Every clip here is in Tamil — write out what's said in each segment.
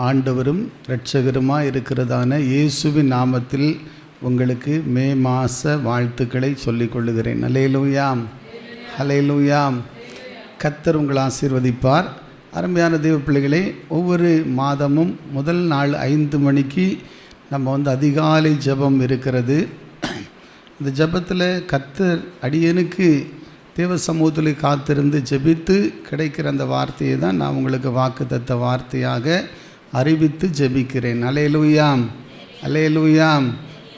ஆண்டவரும் இரட்சகருமாய் இருக்கிறதான இயேசுவின் நாமத்தில் உங்களுக்கு மே மாத வாழ்த்துக்களை சொல்லிக் கொள்ளுகிறேன். அல்லேலூயாம், அல்லேலூயாம். கர்த்தர் உங்களை ஆசீர்வதிப்பார். அருமையான தேவ பிள்ளைகளே, ஒவ்வொரு மாதமும் முதல் நாள் 5 மணிக்கு நம்ம அதிகாலை ஜெபம் இருக்கிறது. இந்த ஜெபத்தில் கர்த்தர் அடியனுக்கு தேவ சமூகத்தில் காத்திருந்து ஜெபித்து கிடைக்கிற அந்த வார்த்தையை தான் நான் உங்களுக்கு வாக்குத்தத்த வார்த்தையாக அறிவித்து ஜெபிக்கிறேன். அல்லேலூயாம், அல்லேலூயாம்.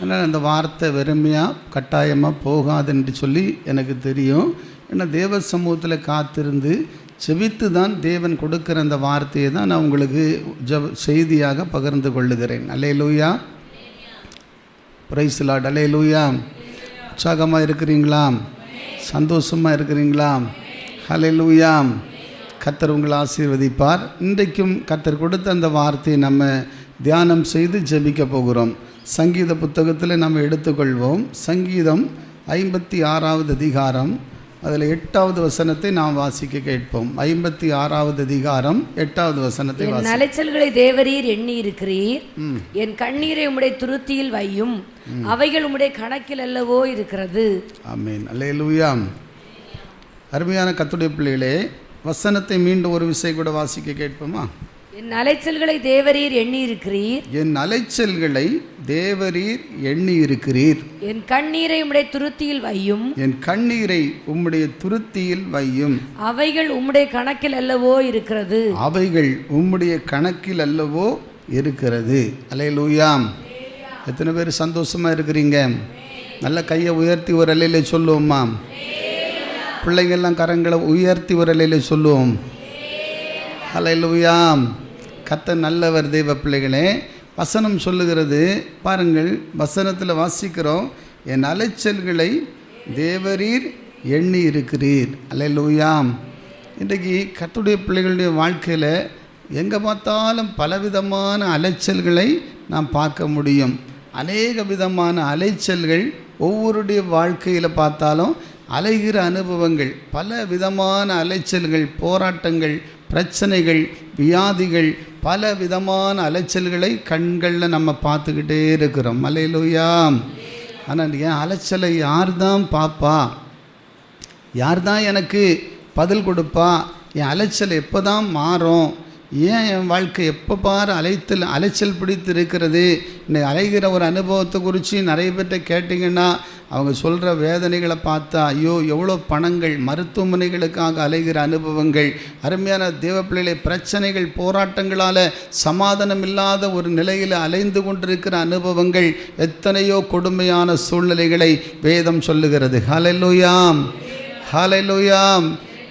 ஆனால் அந்த வார்த்தை வெறுமையாக கட்டாயமாக போகாது என்று சொல்லி எனக்கு தெரியும். ஏன்னா தேவ சமூகத்தில் காத்திருந்து ஜெபித்து தான் தேவன் கொடுக்குற அந்த வார்த்தையை தான் நான் உங்களுக்கு செய்தியாக பகிர்ந்து கொள்ளுகிறேன். அல்லேலூயா, பிரைஸ் லார்ட். அல்லேலூயா. உற்சாகமாக இருக்கிறீங்களா? சந்தோஷமாக இருக்கிறீங்களா? ஹல்லேலூயா. கர்த்தர் உங்களை ஆசீர்வதிப்பார். இன்றைக்கும் கர்த்தர் கொடுத்த அந்த வார்த்தையை நம்ம தியானம் செய்து ஜெபிக்க போகிறோம். சங்கீத புத்தகத்தில் நம்ம எடுத்துக்கொள்வோம். சங்கீதம் 56வது அதிகாரம், அதில் 8வது வசனத்தை நாம் வாசிக்க கேட்போம். 56வது அதிகாரம் 8வது வசனத்தை வாசி. அலைச்சல்களை தேவரீர் எண்ணி இருக்கிறீர், என் கண்ணீரை உம்முடைய துருத்தியில் வையும், அவைகள் உம்முடைய கணக்கில் அல்லவோ இருக்கிறது. ஆமென். அல்லேலூயா. அருமையான கர்த்தருடைய பிள்ளைகளே, வசனத்தை மீண்டும் ஒரு விசை கூட வாசிக்க கேட்போமா? என் அலைச்சல்களை தேவரீர் எண்ணி இருக்கிறீர், என் அலைச்சல்களை தேவரீர் எண்ணி இருக்கிறீர், என் கண்ணீரை உம்முடைய துருத்தியில் வையும், என் கண்ணீரை உம்முடைய துருத்தியில் வையும், அவைகள் உம்முடைய கணக்கில் அல்லவோ இருக்கிறது. அவைகள் உம்முடைய கணக்கில் அல்லவோ இருக்கிறது. அல்லேலூயா. எத்தனை பேர் சந்தோஷமா இருக்கிறீங்க? நல்ல கையை உயர்த்தி ஒரு அலையில சொல்லுவோம்மா. பிள்ளைங்கள்லாம் கரங்களை உயர்த்தி ஒரு அலையில சொல்லுவோம். அல்லேலூயா. கர்த்தர் நல்லவர். தேவ பிள்ளைகளே, வசனம் சொல்லுகிறது பாருங்கள். வசனத்தில் வாசிக்கிறோம், என் அலைச்சல்களை தேவரீர் எண்ணி இருக்கிறீர். அல்லேலூயா. இன்றைக்கு கர்த்தருடைய பிள்ளைகளுடைய வாழ்க்கையில் எங்கே பார்த்தாலும் பலவிதமான அலைச்சல்களை நாம் பார்க்க முடியும். அநேக விதமான அலைச்சல்கள் ஒவ்வொருடைய வாழ்க்கையில் பார்த்தாலும் அலைகிற அனுபவங்கள், பல விதமான அலைச்சல்கள், போராட்டங்கள், பிரச்சனைகள், வியாதிகள், பல விதமான அலைச்சல்களை கண்களில் நம்ம பார்த்துக்கிட்டே இருக்கிறோம். அல்லேலூயா. ஆனால் என் அலைச்சலை யார் தான் பார்ப்பா? யார் தான் எனக்கு பதில் கொடுப்பா? என் அலைச்சல் எப்போ தான் மாறும்? ஏன் என் வாழ்க்கை எப்போ பாரு அலைச்சல் பிடித்து இருக்கிறது? இன்னைக்கு அலைகிற ஒரு அனுபவத்தை குறித்து நிறைய பேர்கிட்ட கேட்டிங்கன்னா அவங்க சொல்கிற வேதனைகளை பார்த்தா, ஐயோ எவ்வளோ பணங்கள், மருத்துவமனைகளுக்காக அலைகிற அனுபவங்கள், அருமையான தேவ பிள்ளைகளை பிரச்சனைகள், போராட்டங்களால் சமாதானம் இல்லாத ஒரு நிலையில் அலைந்து கொண்டிருக்கிற அனுபவங்கள், எத்தனையோ கொடுமையான சூழ்நிலைகளை வேதம் சொல்லுகிறது. ஹல்லேலூயா, ஹல்லேலூயா.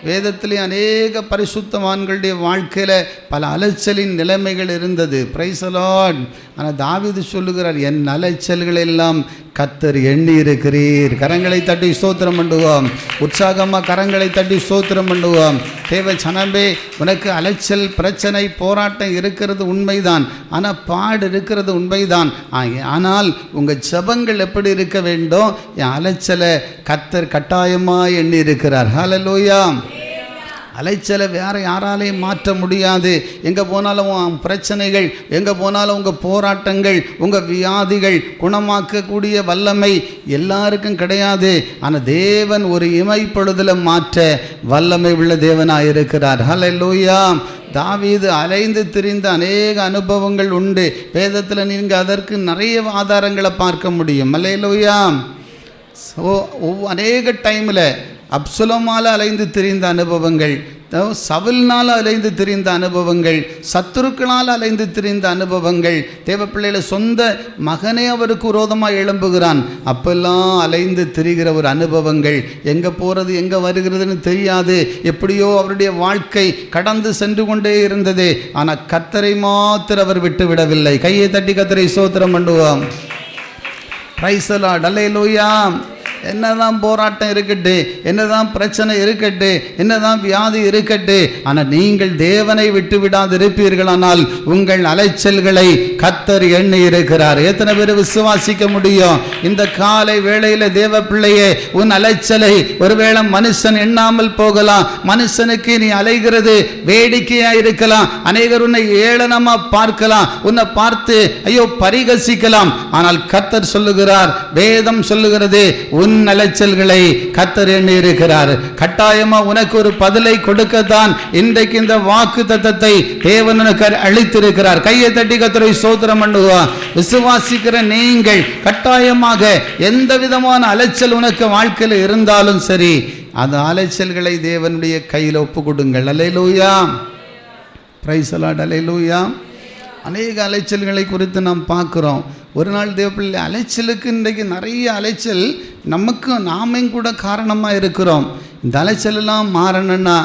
வேதத்திலே அநேக பரிசுத்தவான்களுடைய வாழ்க்கையில் பல அலைச்சலின் நிலைமைகள் இருந்தது. Price the Lord. ஆனால் தாவீது சொல்லுகிறார், என் அலைச்சல்கள் எல்லாம் கர்த்தர் எண்ணி இருக்கிறீர். கரங்களை தட்டி ஸ்தோத்திரம் பண்ணுவோம். உற்சாகமாக கரங்களை தட்டி ஸ்தோத்திரம் பண்ணுவோம். தேவ சனமே, உனக்கு அலைச்சல், பிரச்சனை, போராட்டம் இருக்கிறது உண்மைதான். ஆனால் பாடு இருக்கிறது உண்மைதான். ஆனால் உங்கள் ஜெபங்கள் எப்படி இருக்க வேண்டும்? என் அலைச்சலை கர்த்தர் கட்டாயமாக எண்ணி இருக்கிறார். ஹல்லேலூயா. அலைச்சலை வேறு யாராலையும் மாற்ற முடியாது. எங்கே போனாலும் பிரச்சனைகள், எங்கே போனாலும் உங்கள் போராட்டங்கள், உங்கள் வியாதிகள் குணமாக்கக்கூடிய வல்லமை எல்லாருக்கும் கிடையாது. ஆனால் தேவன் ஒரு இமைப்பொழுதில் மாற்ற வல்லமை உள்ள தேவனாக இருக்கிறார். ஹல்லேலூயா. தாவீது அலைந்து திரிந்த அநேக அனுபவங்கள் உண்டு. வேதத்தில் நீங்கள் அதற்கு நிறைய ஆதாரங்களை பார்க்க முடியும். அல்லேலூயா. அநேக டைமில் அப்சலோமால் அலைந்து திரிந்த அனுபவங்கள், சவுல்னால் அலைந்து திரிந்த அனுபவங்கள், சத்துருக்களால் அலைந்து திரிந்த அனுபவங்கள், தேவ பிள்ளைகளை சொந்த மகனே அவருக்கு விரோதமாக எழும்புகிறான், அப்பெல்லாம் அலைந்து திரிகிற ஒரு அனுபவங்கள், எங்கே போகிறது எங்கே வருகிறதுன்னு தெரியாது. எப்படியோ அவருடைய வாழ்க்கை கடந்து சென்று கொண்டே இருந்தது. ஆனால் கர்த்தரை மாத்திரம் அவர் விட்டு விடவில்லை. கையை தட்டி கர்த்தரை ஸ்தோத்திரம் பண்ணுவோம். Praise the Lord. அல்லேலூயா. என்னதான் போராட்டம் இருக்கட்டு, என்னதான் பிரச்சனை இருக்கட்டு, என்னதான் வியாதி இருக்கட்டு, ஆனால் நீங்கள் தேவனை விட்டு விடாதிருப்பீர்களானால் உங்கள் அலைச்சல்களை கர்த்தர் எண்ணி இருக்கிறார். எத்தனை பேர் விசுவாசிக்க முடியும்? இந்த காலை வேளையில தேவ பிள்ளையே, உன் அலைச்சலை ஒருவேளை மனுஷன் எண்ணாமல் போகலாம். மனுஷனுக்கு நீ அலைகிறது வேடிக்கையா இருக்கலாம். அநேகர் உன்னை ஏளனமா பார்க்கலாம், உன்னை பார்த்து ஐயோ பரிகசிக்கலாம். ஆனால் கர்த்தர் சொல்லுகிறார், வேதம் சொல்லுகிறது, உன் அலைச்சல்களை கர்த்தர் எண்ணி இருக்கிறார். கட்டாயமா உனக்கு ஒரு பதிலை கொடுக்கத்தான் இன்றைக்கு இந்த வாக்கு தத்தத்தை தேவன் உனக்கு அளித்திருக்கிறார். கையை தட்டி கர்த்தரை ஸ்தோத்திரம் பண்ணுவோம். விசுவாசிக்கிற நீங்கள் கட்டாயமாக எந்த விதமான அலைச்சல் உனக்கு வாழ்க்கையில் இருந்தாலும் சரி, அந்த அலைச்சல்களை தேவனுடைய கையில் ஒப்பு கொடுங்கள். அல்லேலூயா, பிரைஸ் தி லார்ட், அல்லேலூயா. அநேக அலைச்சல்களை குறித்து நாம் பார்க்குறோம். ஒரு நாள் தேவப்பிள்ளை, அலைச்சலுக்கு இன்றைக்கு நிறைய அலைச்சல் நமக்கு நாமும் கூட காரணமாக இருக்கிறோம். இந்த அலைச்சலெல்லாம் மாறணும்னா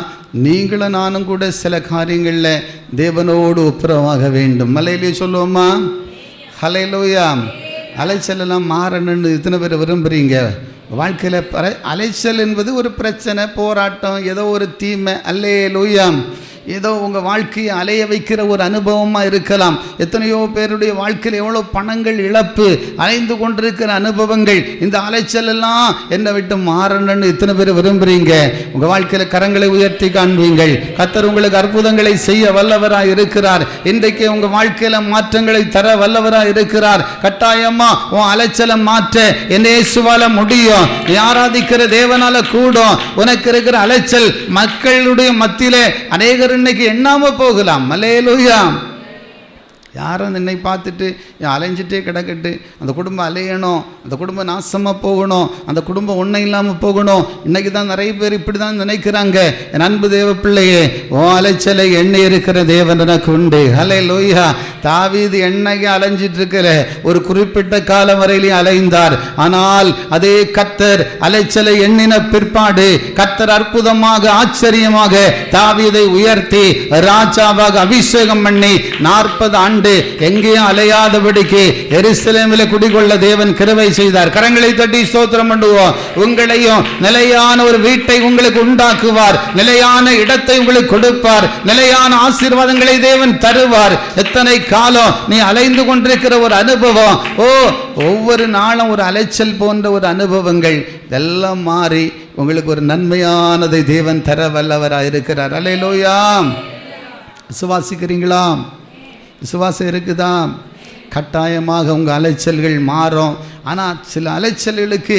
நீங்களும் நானும் கூட சில காரியங்களில் தேவனோடு ஒப்புரவாக வேண்டும். மலையிலேயே சொல்லுவோமா? ஹல்லேலூயா. அலைச்சலெல்லாம் மாறணும்னு இத்தனை பேர் விரும்புகிறீங்க? வாழ்க்கையில் அலைச்சல் என்பது ஒரு பிரச்சனை, போராட்டம், ஏதோ ஒரு தீமை. அல்லேலூயா. ஏதோ உங்கள் வாழ்க்கையை அலைய வைக்கிற ஒரு அனுபவமாக இருக்கலாம். எத்தனையோ பேருடைய வாழ்க்கையில் எவ்வளோ பணங்கள் இழப்பு, அலைந்து கொண்டிருக்கிற அனுபவங்கள். இந்த அலைச்சல் எல்லாம் என்னை விட்டு மாறணும்னு இத்தனை பேர் விரும்புகிறீங்க? உங்கள் வாழ்க்கையில் கரங்களை உயர்த்தி காண்பீங்கள். கர்த்தர் உங்களுக்கு அற்புதங்களை செய்ய வல்லவராக இருக்கிறார். இன்றைக்கு உங்கள் வாழ்க்கையில் மாற்றங்களை தர வல்லவராக இருக்கிறார். கட்டாயமா உன் அலைச்சலை மாற்ற என்ன இயேசுவால முடியும். நீ ஆராதிக்கிற தேவனால கூடும். உனக்கு இருக்கிற அலைச்சல் மக்களுடைய மத்தியிலே அநேகர் இன்னைக்கு எண்ணாம போகலாம். அல்லேலூயா. யாரும் என்னை பார்த்துட்டு அலைஞ்சிட்டே கிடக்கட்டு, அந்த குடும்பம் அலையணும், அந்த குடும்பம் நாசமாக போகணும், அந்த குடும்பம் ஒன்றும் இல்லாமல் போகணும். இன்னைக்கு தான் நிறைய பேர் இப்படி தான் நினைக்கிறாங்க. என் அன்பு தேவ பிள்ளையே, ஓ அலைச்சலை எண்ணெய் இருக்கிற தேவன் எனக்கு உண்டு. அல்லேலூயா. தாவீது எண்ணெய்க்கு அலைஞ்சிட்டு இருக்கிற ஒரு குறிப்பிட்ட காலம் வரையிலையும் அலைந்தார். ஆனால் அதே கர்த்தர் அலைச்சலை எண்ணின பிற்பாடு கர்த்தர் அற்புதமாக ஆச்சரியமாக தாவீதை உயர்த்தி ராஜாவாக அபிஷேகம் பண்ணி 40 ஆண்டு எங்கேயும் அலையாதபடிக்கு எருசலேமில் குடிகொள்ள தேவன் கிருபை செய்தார். கரங்களை தட்டி ஸ்தோத்திரம் பண்ணுவோம். உங்களையும் நிலையான ஒரு வீட்டை உங்களுக்கு உண்டாக்குவார், நிலையான இடத்தை உங்களுக்கு கொடுப்பார், நிலையான ஆசீர்வாதங்களை தேவன் தருவார். எத்தனை காலம் நீ அலைந்து கொண்டிருக்கிற ஒரு அனுபவம், ஒவ்வொரு நாளும் ஒரு அலைச்சல் போன்ற ஒரு அனுபவங்கள் எல்லாம் மாறி உங்களுக்கு ஒரு நன்மையானதை தேவன் தர வல்லவராக இருக்கிறார். அல்லேலூயா. விசுவாசிக்கிறீங்களா? விசுவாசம் இருக்குதா? கட்டாயமாக உங்கள் அலைச்சல்கள் மாறும். ஆனால் சில அலைச்சல்களுக்கு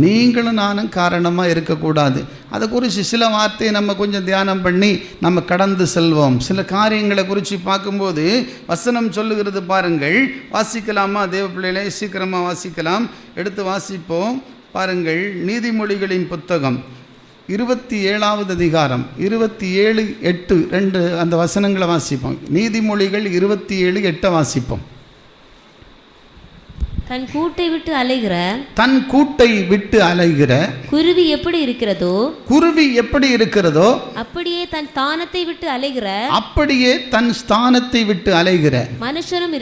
நீங்களும் நானும் காரணமாக இருக்கக்கூடாது. அதை குறித்து சில வார்த்தையை நம்ம கொஞ்சம் தியானம் பண்ணி நம்ம கடந்து செல்வோம். சில காரியங்களை குறித்து பார்க்கும்போது வசனம் சொல்லுகிறது பாருங்கள். வாசிக்கலாமா தேவ பிள்ளைகளை? சீக்கிரமாக வாசிக்கலாம். எடுத்து வாசிப்போம். பாருங்கள், நீதிமொழிகளின் புத்தகம் 27வது அதிகாரம் 27:8 அந்த வசனங்களை வாசிப்போம். நீதிமொழிகள் 27:8 வாசிப்போம். தன் கூட்டை விட்டு அலைகிற குருவி எப்படி இருக்கிறதோ அப்படியே தன் ஸ்தானத்தை விட்டு அலைகிற மனுஷனும்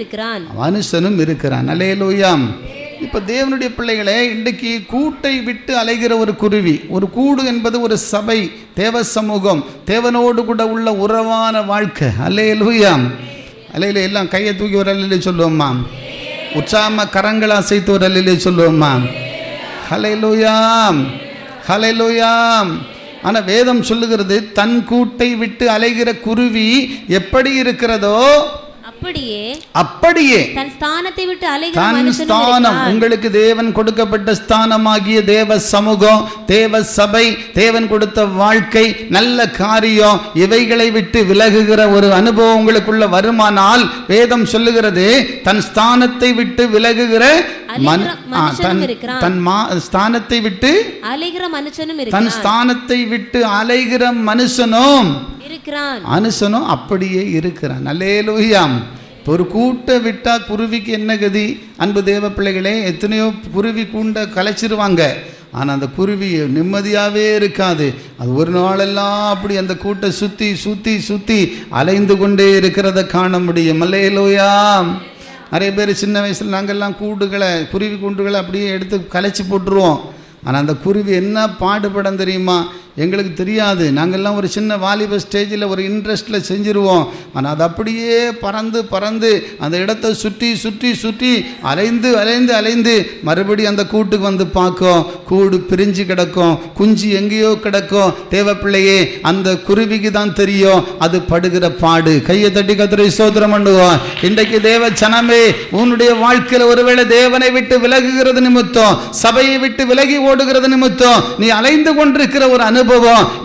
இருக்கிறான். அல்லேலூயா. இப்போ தேவனுடைய பிள்ளைகளே, இன்றைக்கு கூட்டை விட்டு அலைகிற ஒரு குருவி, ஒரு கூடு என்பது ஒரு சபை, தேவ சமூகம், தேவனோடு கூட உள்ள உறவான வாழ்க்கை. அல்லேலூயா. அல்லேலூயா. எல்லாம் கையை தூக்கி ஒரு அல்லையிலே சொல்லுவோம்மா. உற்சாகமா கரங்களை அசைத்து ஒரு அல்லையிலே சொல்லுவோம்மா. அல்லேலூயா. அல்லேலூயா. ஆனால் வேதம் சொல்லுகிறது, தன் கூட்டை விட்டு அலைகிற குருவி எப்படி இருக்கிறதோ அப்படியே தன் ஸ்தானத்தை விட்டு அலைகிற ஸ்தானம், உங்களுக்கு தேவன் கொடுக்கப்பட்ட ஸ்தானமாகிய தேவ சமூகம், தேவ சபை, தேவன் கொடுத்த வாழ்க்கை, நல்ல காரியம், இவைகளை விட்டு விலகுகிற ஒரு அனுபவம் உங்களுக்குள்ள வருமானால் வேதம் சொல்லுகிறது, தன் ஸ்தானத்தை விட்டு விலகுகிற தன் ஸ்தானத்தை விட்டு அலைகிற மனுஷனும் அப்படியே இருக்கிறான். அல்லேலூயா. ஒரு கூட்டை விட்டா குருவிக்கு என்ன கதி? அன்பு தேவ பிள்ளைகளே, எத்தனையோ குருவி கூண்டை கலைச்சிருவாங்க, ஆனால் அந்த குருவி நிம்மதியாகவே இருக்காது. அது ஒரு நாளெல்லாம் அப்படி அந்த கூட்டை சுற்றி சுற்றி சுற்றி அலைந்து கொண்டே இருக்கிறத காண முடியும். அல்லேலூயா. நிறைய பேர் சின்ன வயசில் நாங்கள்லாம் கூண்டுகளை, குருவி கூண்டுகளை அப்படியே எடுத்து கலைச்சி போட்டுருவோம். ஆனால் அந்த குருவி என்ன பாடுபடம் தெரியுமா? எங்களுக்கு தெரியாது. நாங்கள்லாம் ஒரு சின்ன வாலிப ஸ்டேஜில் ஒரு இன்ட்ரெஸ்ட்டில் செஞ்சுருவோம். ஆனால் அது அப்படியே பறந்து பறந்து அந்த இடத்த சுற்றி சுற்றி சுற்றி அலைந்து அலைந்து அலைந்து மறுபடியும் அந்த கூட்டுக்கு வந்து பார்க்கும். கூடு பிரிஞ்சு கிடக்கும், குஞ்சு எங்கேயோ கிடக்கும். தேவப்பிள்ளையே, அந்த குருவிக்கு தான் தெரியும் அது படுகிற பாடு. கையை தட்டி கர்த்தரை ஸ்தோத்திரம் பண்ணுவோம். இன்றைக்கு தேவ ஜனமே, உன்னுடைய வாழ்க்கையில் ஒருவேளை தேவனை விட்டு விலகுகிறது நிமித்தம், சபையை விட்டு விலகி ஓடுகிறது நிமித்தம் நீ அலைந்து கொண்டிருக்கிற ஒரு அனுபவம்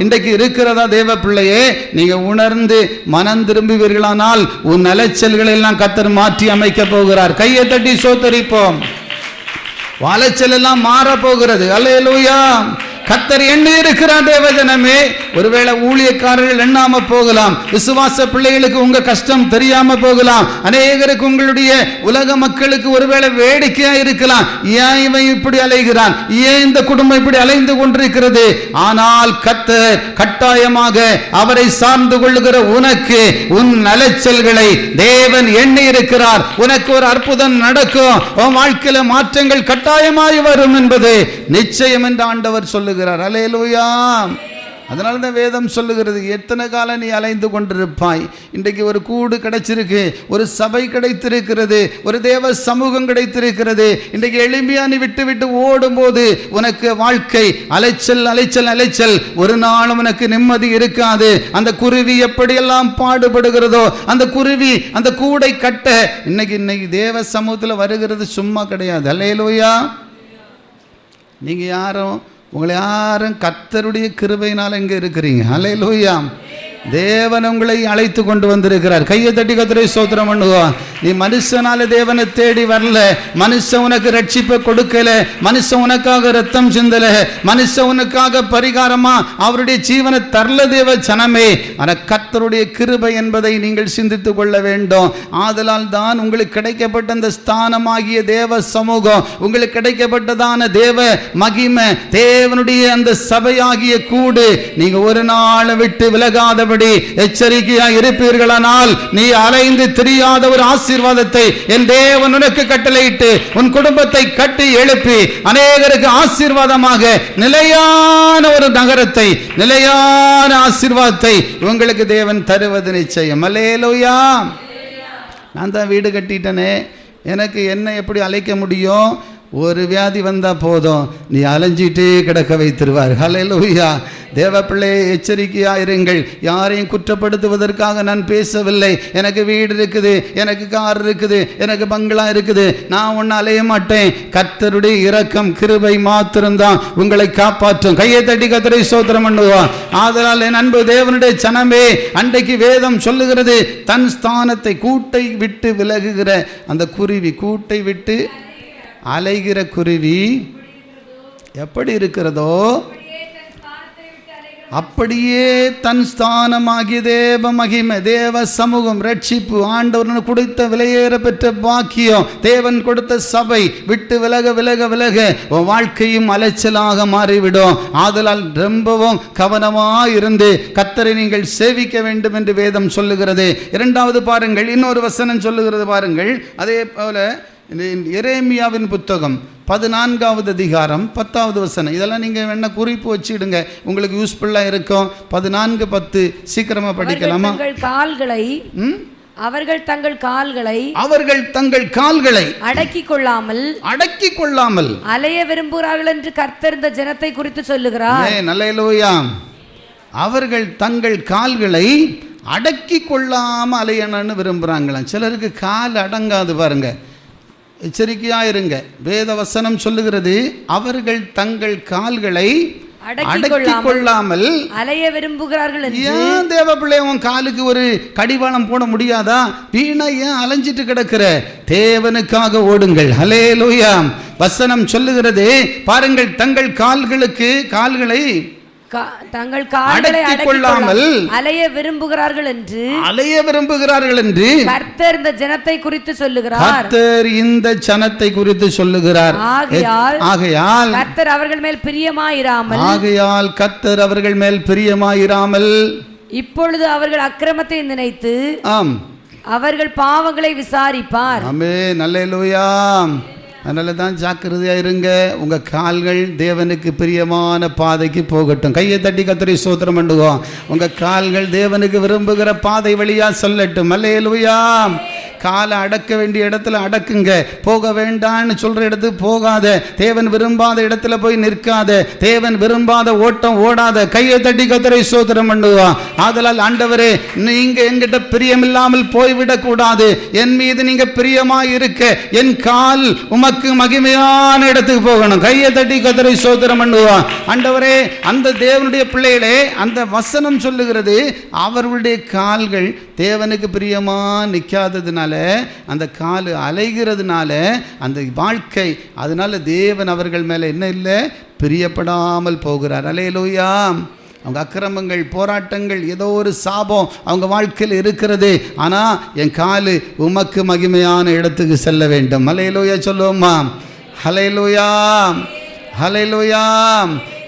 இன்றைக்கு இருக்கிறதா? தேவ பிள்ளையே, நீங்க உணர்ந்து மனம் திரும்புவீர்களானால் உன் அலைச்சல்களை எல்லாம் கர்த்தர் மாற்றி அமைக்க போகிறார். கையை தட்டி சோத்தரிப்போம். அலைச்சல் எல்லாம் மாற போகிறது. அல்லேலூயா. கர்த்தர் எண்ணி இருக்கிறார். தேவஜனமே, ஒருவேளை ஊழியக்காரர்கள் எண்ணாம போகலாம், விசுவாச பிள்ளைகளுக்கு உங்க கஷ்டம் தெரியாம போகலாம், அநேகருக்கு உங்களுடைய உலக மக்களுக்கு ஒருவேளை வேடிக்கையா இருக்கலாம். ஏன் இவன் இப்படி அலைகிறான், ஏன் இந்த குடும்பம் இப்படி அலைந்து கொண்டிருக்கிறது? ஆனால் கர்த்தர் கட்டாயமாக அவரை சார்ந்து கொள்ளுகிற உனக்கு உன் அலைச்சல்களை தேவன் எண்ணி இருக்கிறார். உனக்கு ஒரு அற்புதம் நடக்கும், உன் வாழ்க்கையில மாற்றங்கள் கட்டாயமாய் வரும் என்பது நிச்சயம் என்று ஆண்டவர் சொல்லுகிறார். அல்லேலூயா. அதனால தான் வேதம் சொல்லுகிறது, எத்தனை காலம் நீ அலைந்து கொண்டிருப்பாய்? இன்றைக்கு ஒரு கூடு கிடைச்சிருக்கு, ஒரு சபை கிடைத்திருக்கிறது, ஒரு தேவ சமூகம் கிடைத்திருக்கிறது. இன்றைக்கு எளிமையா நீ விட்டு விட்டு ஓடும்போது உனக்கு வாழ்க்கை அலைச்சல் அலைச்சல் அலைச்சல். ஒரு நாளும் உனக்கு நிம்மதி இருக்காது. அந்த குருவி எப்படியெல்லாம் பாடுபடுகிறதோ, அந்த குருவி அந்த கூடை கட்ட இன்னைக்கு தேவ சமூகத்தில் வருகிறது சும்மா கிடையாது. அல்லேலூயா. நீங்கள் யாரும், உங்களை யாரும் கர்த்தருடைய கிருபையினால் எங்கே இருக்கிறீங்க? அல்லேலூயா. தேவன் உங்களை அழைத்து கொண்டு வந்திருக்கிறார். கையை தட்டி கர்த்தரை ஸ்தோத்திரம் பண்ணுவோம். நீ மனுஷனால தேவனை தேடி வரல, மனுஷன் உனக்கு ரட்சிப்பை கொடுக்கல, மனுஷன் உனக்காக ரத்தம் சிந்தல, மனுஷன் உனக்காக பரிகாரமா அவருடைய ஜீவனை தரல தேவ ஜனமே. ஆனால் கர்த்தருடைய கிருபை என்பதை நீங்கள் சிந்தித்துக் கொள்ள வேண்டும். ஆதலால் தான் உங்களுக்கு கிடைக்கப்பட்ட அந்த ஸ்தானமாகிய தேவ சமூகம், உங்களுக்கு கிடைக்கப்பட்டதான தேவ மகிமை, தேவனுடைய அந்த சபையாகிய கூடு, நீங்க ஒரு நாள் விட்டு விலகாதபடி எச்சரிக்கையா இருப்பீர்களானால் நீ அலைந்து தெரியாத ஒரு ஆசீர்வாதத்தை என் தேவன் உனக்கு கட்டளையிட்டு உன் குடும்பத்தை கட்டி எழுப்பி அநேகருக்கு ஆசீர்வாதமாக நிலையான ஒரு நகரத்தை, நிலையான ஆசீர்வாதத்தை உங்களுக்கு தேவன் தருவது நிச்சயம். அல்லேலூயா. நான் தான் வீடு கட்டிட்டனே, எனக்கு என்ன எப்படி அழைக்க முடியும்? ஒரு வியாதி வந்தால் போதும், நீ அலைஞ்சிட்டே கிடக்க வைத்திருவார். ஹல்லேலூயா. தேவ பிள்ளையை எச்சரிக்கையாக இருங்கள். யாரையும் குற்றப்படுத்துவதற்காக நான் பேசவில்லை. எனக்கு வீடு இருக்குது, எனக்கு கார் இருக்குது, எனக்கு பங்களா இருக்குது, நான் ஒன்றும் அலைய மாட்டேன். கர்த்தருடைய இரக்கம் கிருபை மாத்திரம்தான் உங்களை காப்பாற்றும். கையை தட்டி கர்த்தரை ஸ்தோத்திரம் பண்ணுவோம். ஆதலால் என் அன்பு தேவனுடைய ஜனமே, அன்றைக்கு வேதம் சொல்லுகிறது, தன் ஸ்தானத்தை, கூட்டை விட்டு விலகுகிற அந்த குருவி, கூட்டை விட்டு அலைகிற குருவி எப்படி இருக்கிறதோ அப்படியே தன் ஸ்தானமாகிய தேவ மகிமை, தேவ சமூகம், ரட்சிப்பு, ஆண்டவர் கொடுத்த விலையேற பெற்ற பாக்கியம், தேவன் கொடுத்த சபை விட்டு விலக விலக விலக உன் வாழ்க்கையும் அலைச்சலாக மாறிவிடும். ஆதலால் ரொம்பவும் கவனமாக இருந்து கர்த்தரை நீங்கள் சேவிக்க வேண்டும் என்று வேதம் சொல்லுகிறது. இரண்டாவது பாருங்கள், இன்னொரு வசனம் சொல்லுகிறது பாருங்கள். அதே போல எரேமியாவின் புத்தகம் 14வது அதிகாரம் 10வது வசனம். இதெல்லாம் நீங்கள் வேணா குறிப்பு வச்சுடுங்க, உங்களுக்கு யூஸ்ஃபுல்லாக இருக்கும். 14:10 சீக்கிரமாக படிக்கலாமா? அவர்கள் தங்கள் கால்களை அடக்கிக் கொள்ளாமல் அலைய விரும்புகிறார்கள் என்று கர்த்தர் இந்த ஜனத்தை குறித்து சொல்லுகிறார். அல்லேலூயா. அவர்கள் தங்கள் கால்களை அடக்கி கொள்ளாமல் அலையணும்னு விரும்புகிறாங்களாம். சிலருக்கு கால் அடங்காது பாருங்க. எச்சரிக்கையாக இருங்க. வேத வசனம் சொல்லுகிறது, அவர்கள் தங்கள் கால்களை அடக்கிக் கொள்ளாமல் அலைய விரும்புகிறார்கள். ஏன் தேவ பிள்ளை, உன் காலுக்கு ஒரு கடிவாளம் போட முடியாதா? வீணா ஏன் அலைஞ்சிட்டு கிடக்கிற? தேவனுக்காக ஓடுங்கள். ஹல்லேலூயா. வசனம் சொல்லுகிறது பாருங்கள், தங்கள் கால்களை அடக்கிக் கொள்ளாமல் அலைய விரும்புகிறார்கள் என்று கர்த்தர் இந்த ஜனத்தை குறித்து சொல்லுகிறார். ஆகையால் கர்த்தர் அவர்கள் மேல் பிரியமாயிராமல் இப்பொழுது அவர்கள் அக்கிரமத்தை நினைத்து அவர்கள் பாவங்களை விசாரிப்பார். ஆமென். அல்லேலூயா. அதனால தான் ஜாக்கிரதையாக இருங்க. உங்கள் கால்கள் தேவனுக்கு பிரியமான பாதைக்கு போகட்டும். கையை தட்டி கர்த்தரை ஸ்தோத்திரம் பண்ணுவோம். உங்கள் கால்கள் தேவனுக்கு விரும்புகிற பாதை வழியாக சொல்லட்டும். அல்லேலூயா. காலை அடக்க வேண்டிய இடத்துல அடக்குங்க. போக வேண்டான்னு சொல்கிற இடத்துக்கு போகாத. தேவன் விரும்பாத இடத்துல போய் நிற்காத. தேவன் விரும்பாத ஓட்டம் ஓடாத. கையை தட்டி கர்த்தரை ஸ்தோத்திரம் பண்ணுவோம். ஆதலால் ஆண்டவரே, நீங்க என்கிட்ட பிரியமில்லாமல் போய்விடக்கூடாது. என் மீது நீங்க பிரியமாய் இருக்க என் கால் உமக்கு மகிமையான இடத்துக்கு போகணும். கையை தட்டி கர்த்தரை ஸ்தோத்திரம் பண்ணுவோம். ஆண்டவரே, அந்த தேவனுடைய பிள்ளைகளே, அந்த வசனம் சொல்லுகிறது, அவர்களுடைய கால்கள் தேவனுக்கு பிரியமா நிற்காததுனால, அந்த கால் அலைகிறதுனால, அந்த வாழ்க்கை, அதனால தேவன் அவர்கள் மேலே என்ன இல்லை, பிரியப்படாமல் போகிறார். அல்லேலூயா. அவங்க அக்கிரமங்கள், போராட்டங்கள், ஏதோ ஒரு சாபம் அவங்க வாழ்க்கையில் இருக்கிறது. ஆனால் என் கால் உமக்கு மகிமையான இடத்துக்கு செல்ல வேண்டும். அல்லேலூயா சொல்லுவோம்மா. ஹல்லேலூயா, ஹல்லேலூயா.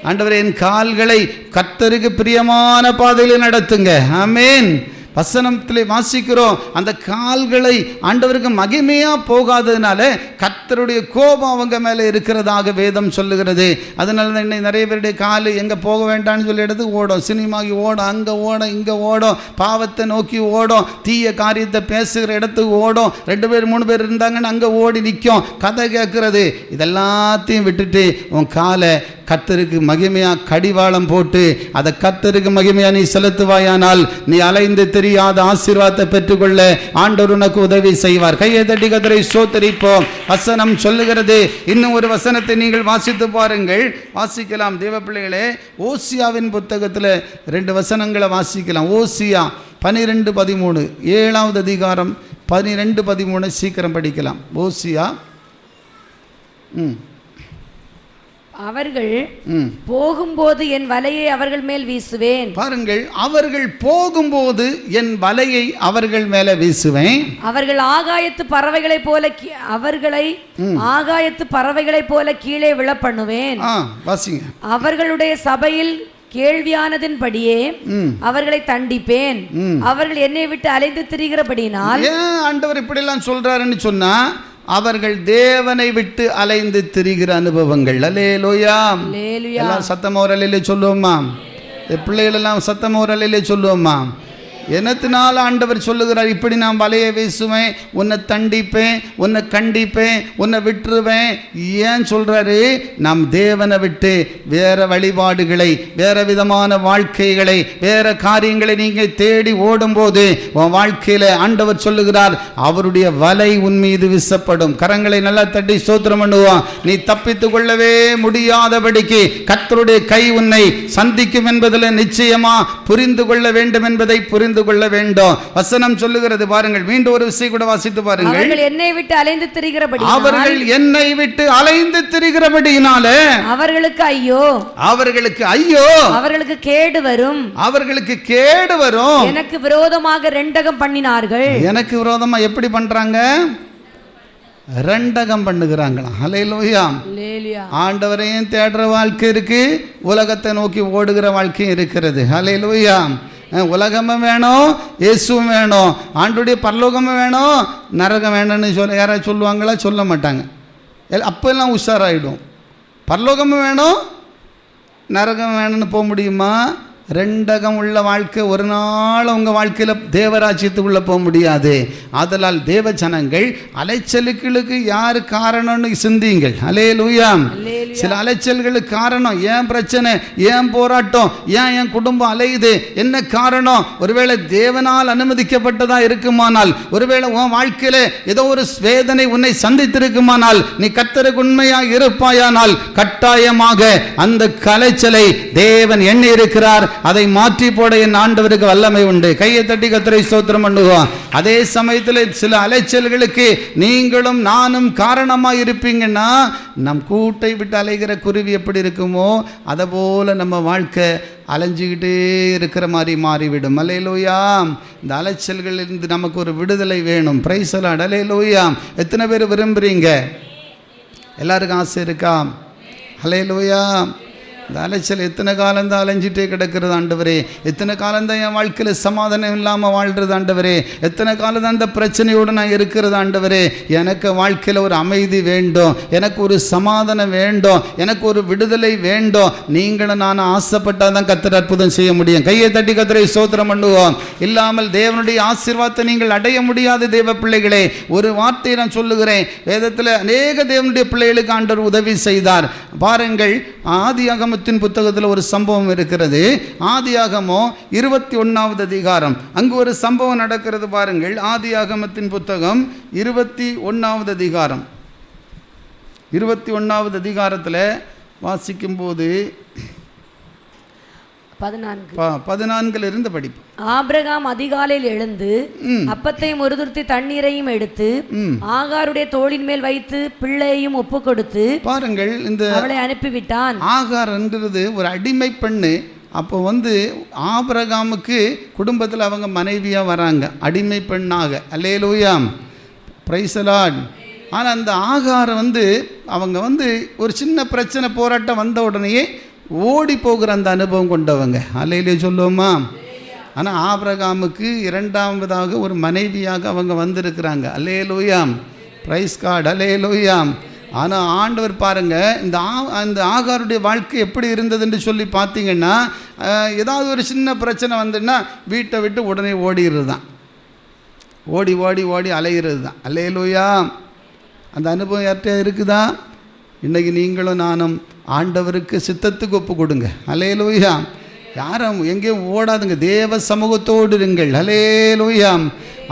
ஆண்டவரே, என் கால்களை கர்த்தருக்கு பிரியமான பாதையில் நடத்துங்க. ஆமென். வசனத்திலே வாசிக்கிறோம், அந்த கால்களை ஆண்டவருக்கு மகிமையா போகாததுனால கர்த்தருடைய கோபம் அவங்க மேலே இருக்கிறதாக வேதம் சொல்லுகிறது. அதனால தான் இன்னைக்கு நிறைய பேருடைய கால் எங்கே போக வேண்டாம்னு சொல்லி இடத்துக்கு ஓடும். சினிமாக்கு ஓடும், அங்கே ஓடும், இங்கே ஓடும், பாவத்தை நோக்கி ஓடும், தீய காரியத்தை பேசுகிற இடத்துக்கு ஓடும். 2 பேர் 3 பேர் இருந்தாங்கன்னு அங்கே ஓடி நிற்கும், கதை கேட்கறது. இதெல்லாத்தையும் விட்டுட்டு உன் காலை கர்த்தருக்கு மகிமையாக கடிவாளம் போட்டு அதை கர்த்தருக்கு மகிமையாக நீ செலுத்துவாயானால் நீ அலைந்து தெரியாத ஆசீர்வாதத்தை பெற்றுக்கொள்ள ஆண்டவர் உனக்கு உதவி செய்வார். கையை தட்டி கர்த்தரை ஸ்தோத்திரிப்போம். வசனம் சொல்லுகிறது. இன்னும் ஒரு வசனத்தை நீங்கள் வாசித்து பாருங்கள். வாசிக்கலாம் தேவ பிள்ளைகளே. ஓசியாவின் புத்தகத்தில் 2 வசனங்களை வாசிக்கலாம். ஓசியா 12:13, 7வது அதிகாரம் 12-13 சீக்கிரம் படிக்கலாம். ஓசியா. அவர்கள் போகும்போது என் வலையை அவர்கள் மேல் வீசுவேன். பாருங்கள், அவர்கள் போகும்போது என் வலையை அவர்கள் மேல வீசுவேன். அவர்கள் ஆகாயத்து பறவைகளைப் போல ஆகாயத்து பறவைகளைப் போல கீழே விழ பண்ணுவேன். வாசிங்க. அவர்களுடைய சபையில் கேள்வியானதின்படியே அவர்களை தண்டிப்பேன். அவர்கள் என்னை விட்டு அலைந்து திரிகிறபடினால். ஏன் ஆண்டவர் இப்படி எல்லாம் சொல்றாருன்னு சொன்னா, அவர்கள் தேவனை விட்டு அலைந்து திரிகிற அனுபவங்கள். அல்லேலூயா. எல்லாம் சத்தமா ஒரு அலையிலே சொல்லுவோமா? பிள்ளைகள் எல்லாம் சத்தமா ஒரு அலையிலே சொல்லுவோமா? என்னத்தினால் ஆண்டவர் சொல்லுகிறார், இப்படி நான் வலையை வீசுவேன், உன்னை தண்டிப்பேன், உன்னை கண்டிப்பேன், உன்னை விட்டுருவேன். ஏன் சொல்றாரு? நாம் தேவனை விட்டு வேற வழிபாடுகளை, வேற விதமான வாழ்க்கைகளை, வேற காரியங்களை நீங்க தேடி ஓடும்போது உன் வாழ்க்கையில ஆண்டவர் சொல்லுகிறார், அவருடைய வலை உன் மீது வீசப்படும். கரங்களை நல்லா தட்டி ஸ்தோத்திரம் பண்ணுவான். நீ தப்பித்து கொள்ளவே முடியாதபடிக்கு கர்த்தருடைய கை உன்னை சந்திக்கும் என்பதில் நிச்சயமா புரிந்து கொள்ள வேண்டும் என்பதை புரிந்து கொள்ள வேண்டும். வசனம் சொல்லுகிறது பாருங்கள். மீண்டும் ஒரு விஷயம் கூட வாசித்து பாருங்கள். அவர்கள் என்னை விட்டு அலைந்து திரிகிறபடியால், அவர்கள் என்னை விட்டு அலைந்து திரிகிறபடியினாலே அவர்களுக்கு ஐயோ, அவர்களுக்கு ஐயோ, அவர்களுக்கு கேடு வரும், அவர்களுக்கு கேடு வரும். எனக்கு விரோதமாக ரெண்டகம் பண்ணினார்கள். எனக்கு விரோதமா எப்படி பண்றாங்க? ரெண்டகம் பண்ணுகிறாங்களா? ஹல்லேலூயா. ஆண்டவரையும் தேடுற வாழ்க்கை இருக்கு, உலகத்தை நோக்கி ஓடுகிற வாழ்க்கையும் இருக்கிறது. ஹல்லேலூயா. உலகமும் வேணும், இயேசுவும் வேணும், ஆண்டுடைய பரலோகமும் வேணும், நரகம் வேணும்னு யாராவது சொல்லுவாங்களா? சொல்ல மாட்டாங்க. அப்போல்லாம் உஷாராயிடும். பரலோகமும் வேணும், நரகம் வேணும்னு போக முடியுமா? ரெண்டகம் உள்ள வாழ்க்கை ஒரு நாள் உங்கள் வாழ்க்கையில் தேவராஜ்யத்துக்குள்ளே போக முடியாது. ஆதலால் தேவ ஜனங்கள் அலைச்சலுக்களுக்கு யார் காரணம்னு சிந்தியுங்கள். அல்லேலூயா. சில அலைச்சல்களுக்கு காரணம் ஏன் பிரச்சனை, ஏன் போராட்டம், ஏன் என் குடும்பம் அலையுது, என்ன காரணம்? ஒருவேளை தேவனால் அனுமதிக்கப்பட்டதா இருக்குமானால், ஒருவேளை உன் வாழ்க்கையில் ஏதோ ஒரு வேதனை உன்னை சந்தித்திருக்குமானால், நீ கர்த்தருக்கு உண்மையாக இருப்பாயானால் கட்டாயமாக அந்த கலைச்சலை தேவன் எண்ணி இருக்கிறார். அதை மாற்றி போட என் ஆண்டவருக்கு வல்லமை உண்டு. கையை தட்டி கர்த்தரை ஸ்தோத்திரம் பண்ணுவோம். அதே சமயத்தில் சில அலைச்சல்களுக்கு நீங்களும் நானும் காரணமாக இருப்பீங்கன்னா, நம் கூட்டை விட்டு அலைகிற குருவி எப்படி இருக்குமோ அதை போல நம்ம வாழ்க்கை அலைஞ்சிக்கிட்டே இருக்கிற மாதிரி மாறிவிடும். அல்லேலூயா. இந்த அலைச்சல்களிலிருந்து நமக்கு ஒரு விடுதலை வேணும். Praise the Lord. அல்லேலூயா. எத்தனை பேர் விரும்புகிறீங்க? எல்லாருக்கும் ஆசை இருக்கா? அல்லேலூயா. இந்த அலைச்சல் எத்தனை காலந்தான் அலைஞ்சிட்டே கிடக்கிறது ஆண்டவரே, எத்தனை காலந்தான் என் வாழ்க்கையில் சமாதானம் இல்லாமல் வாழ்கிறது ஆண்டவரே, எத்தனை காலம் தான் இந்த பிரச்சனையோடு நான் இருக்கிறது ஆண்டவரே. எனக்கு வாழ்க்கையில் ஒரு அமைதி வேண்டும், எனக்கு ஒரு சமாதானம் வேண்டும், எனக்கு ஒரு விடுதலை வேண்டும். நீங்களும் நான் ஆசைப்பட்டால் தான் கர்த்தர் அற்புதம் செய்ய முடியும். கையை தட்டி கர்த்தரை ஸ்தோத்திரம் பண்ணுவோம். இல்லாமல் தேவனுடைய ஆசீர்வாதத்தை நீங்கள் அடைய முடியாது. தேவ பிள்ளைகளே, ஒரு வார்த்தையை நான் சொல்லுகிறேன். வேதத்தில் அநேக தேவனுடைய பிள்ளைகளுக்கு ஆண்டவர் உதவி செய்தார். பாருங்கள், ஆதியாகமத்தின் புத்தகத்தில் ஒரு சம்பவம் இருக்கிறது. ஆதியாகமம் 21வது அதிகாரம், அங்கு ஒரு சம்பவம் நடக்கிறது. பாருங்கள், ஆதியாகமத்தின் புத்தகம் 21வது அதிகாரம். 21வது அதிகாரத்தில் வாசிக்கும்போது 14 இருந்து படிப்பு. ஆபிரகாம் அதிகாலையில் எழுந்து அப்பத்தையும் ஒரு துருத்தி தண்ணீரையும் எடுத்து ஆகாருடைய தோளின் மேல் வைத்து பிள்ளையையும் ஒப்பு கொடுத்து பாருங்கள், இந்த அவளை அனுப்பிவிட்டான். ஆகார் என்கிறது ஒரு அடிமை பெண்ணு. அப்போ ஆபிரகாமுக்கு குடும்பத்தில் அவங்க மனைவியாக வராங்க, அடிமை பெண்ணாக. அல்லேலூயா, பிரைஸ் தி லார்ட். ஆனால் அந்த ஆகாரை அவங்க ஒரு சின்ன பிரச்சனை போராட்டம் வந்த உடனேயே ஓடி போகிற அந்த அனுபவம் கொண்டவங்க. அல்லேலூயா சொல்லுவோமா? ஆனால் ஆபிரகாமுக்கு இரண்டாவதாக ஒரு மனைவியாக அவங்க வந்திருக்கிறாங்க. அல்லேலூயா, பிரைஸ் காட், அல்லேலூயா. ஆனால் ஆண்டவர் பாருங்கள், இந்த ஆகாருடைய வாழ்க்கை எப்படி இருந்ததுன்னு சொல்லி பார்த்தீங்கன்னா, ஏதாவது ஒரு சின்ன பிரச்சனை வந்துன்னா வீட்டை விட்டு உடனே ஓடிடுறது தான், ஓடி ஓடி ஓடி அலைகிறது தான். அல்லேலூயா. அந்த அனுபவம் யார்கிட்ட இருக்குதா? இன்றைக்கி நீங்களும் நானும் ஆண்டவருக்கு சித்தத்துக்கு ஒப்பு கொடுங்க. அல்லேலூயா. யாரும் எங்கேயும் ஓடாதுங்க, தேவ சமூகத்தோடு இருங்கள். அல்லேலூயா.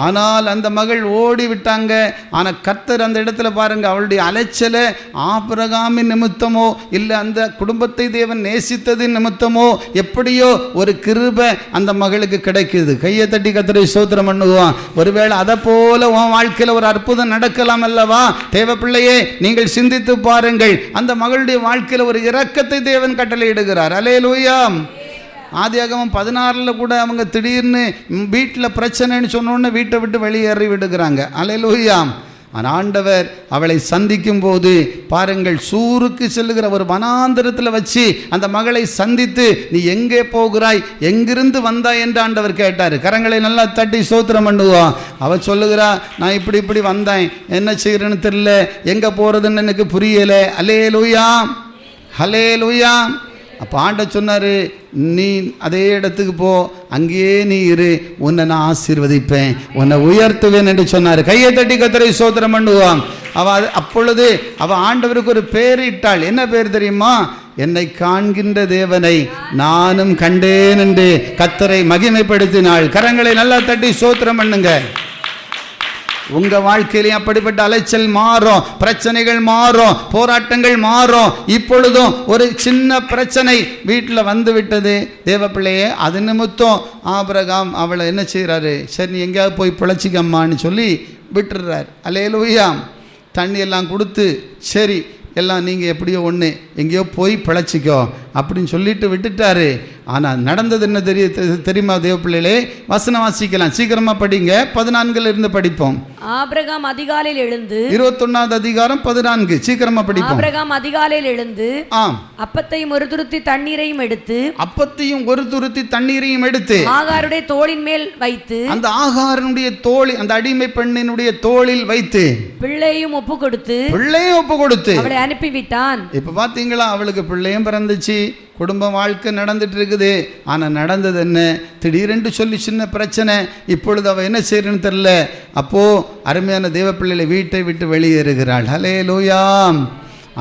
ஆனால் அந்த மகள் ஓடி விட்டாங்க. ஆனால் கர்த்தர் அந்த இடத்துல பாருங்கள், அவளுடைய அலைச்சலை ஆபிரகாமின் நிமித்தமோ இல்லை அந்த குடும்பத்தை தேவன் நேசித்ததின் நிமித்தமோ எப்படியோ ஒரு கிருபை அந்த மகளுக்கு கிடைக்குது. கையை தட்டி கர்த்தரை ஸ்தோத்திரம் பண்ணுவான். ஒருவேளை அதை போல உன் வாழ்க்கையில் ஒரு அற்புதம் நடக்கலாம் அல்லவா? தேவ பிள்ளையே, நீங்கள் சிந்தித்து பாருங்கள். அந்த மகளுடைய வாழ்க்கையில் ஒரு இரக்கத்தை தேவன் கட்டளையிடுகிறார். அல்லேலூயா. ஆதியாகமம் 16 கூட அவங்க திடீர்னு வீட்டில் பிரச்சனைன்னு சொன்னோன்னு வீட்டை விட்டு வெளியேறி விடுகிறாங்க. அல்லேலூயா. ஆனால் ஆண்டவர் அவளை சந்திக்கும் போது பாருங்கள், சூருக்கு செல்லுகிற ஒரு வனாந்தரத்தில் வச்சு அந்த மகளை சந்தித்து, நீ எங்கே போகிறாய், எங்கிருந்து வந்தாய் என்று ஆண்டவர் கேட்டார். கரங்களை நல்லா தட்டி ஸ்தோத்திரம் பண்ணுவோம். அவள் சொல்லுகிறா, நான் இப்படி இப்படி வந்தேன், என்ன செய்கிறேன்னு தெரியல, எங்கே போகிறதுன்னு எனக்கு புரியலை. அல்லேலூயா, அல்லேலூயா. அப்போ ஆண்டவர் சொன்னார், நீ அதே இடத்துக்கு போ, அங்கேயே நீ இரு, உன்னை நான் ஆசீர்வதிப்பேன், உன்னை உயர்த்துவேன் என்று சொன்னார். கையை தட்டி கர்த்தரை ஸ்தோத்திரம் பண்ணுவான். அப்பொழுது அவள் ஆண்டவருக்கு ஒரு பேர் இட்டாள். என்ன பேர் தெரியுமா? என்னை காண்கின்ற தேவனை நானும் கண்டேன் என்று கர்த்தரை மகிமைப்படுத்தினாள். கரங்களை நல்லா தட்டி ஸ்தோத்திரம் பண்ணுங்க. உங்கள் வாழ்க்கையிலையும் அப்படிப்பட்ட அலைச்சல் மாறும், பிரச்சனைகள் மாறும், போராட்டங்கள் மாறும். இப்பொழுதும் ஒரு சின்ன பிரச்சனை வீட்டில் வந்து விட்டது தேவ பிள்ளையே. அது நிமித்தம் ஆபிரகாம் அவளை என்ன செய்கிறாரு, சரி நீ எங்கேயாவது போய் பிழைச்சிக்கம்மான்னு சொல்லி விட்டுடுறார். அல்லேலூயா. தண்ணி எல்லாம் கொடுத்து, சரி எல்லாம் நீங்கள் எப்படியோ ஒன்று எங்கேயோ போய் பிழைச்சிக்கோ அப்படின்னு சொல்லிட்டு விட்டுட்டாரு. ஆனால் நடந்தது என்ன தெரியுமா தேவ பிள்ளைகளே? வசனம் வாசிக்கலாம், சீக்கிரமாக படிங்க. 14 இருந்து படிப்போம். ஆபிரகாம் அதிகாலையில் எழுந்து 21வது அதிகாரம் 14 சீக்கிரமா படிப்போம். ஆபிரகாம் அதிகாலையில் எழுந்து அப்பத்தையும் ஒரு துருத்தி தண்ணீரையும் எடுத்து ஆகாருடைய தோளின் மேல் வைத்து, அந்த ஆகாரனுடைய தோளில், அந்த அடிமை பெண்ணினுடைய தோளில் வைத்து பிள்ளையும் ஒப்பு கொடுத்து அவளை அனுப்பிவிட்டான். இப்ப பாத்தீங்களா, அவளுக்கு பிள்ளையும் பிறந்துச்சு, குடும்ப வாழ்க்கை நடந்துட்டு இருக்குது. ஆனால் நடந்தது என்ன? திடீரென்று சொல்லி சின்ன பிரச்சனை. இப்பொழுது அவள் என்ன செய்யறன்னு தெரியல. அப்போது அருமையான தேவ பிள்ளைகளை வீட்டை விட்டு வெளியேறுகிறாள். அல்லேலூயா.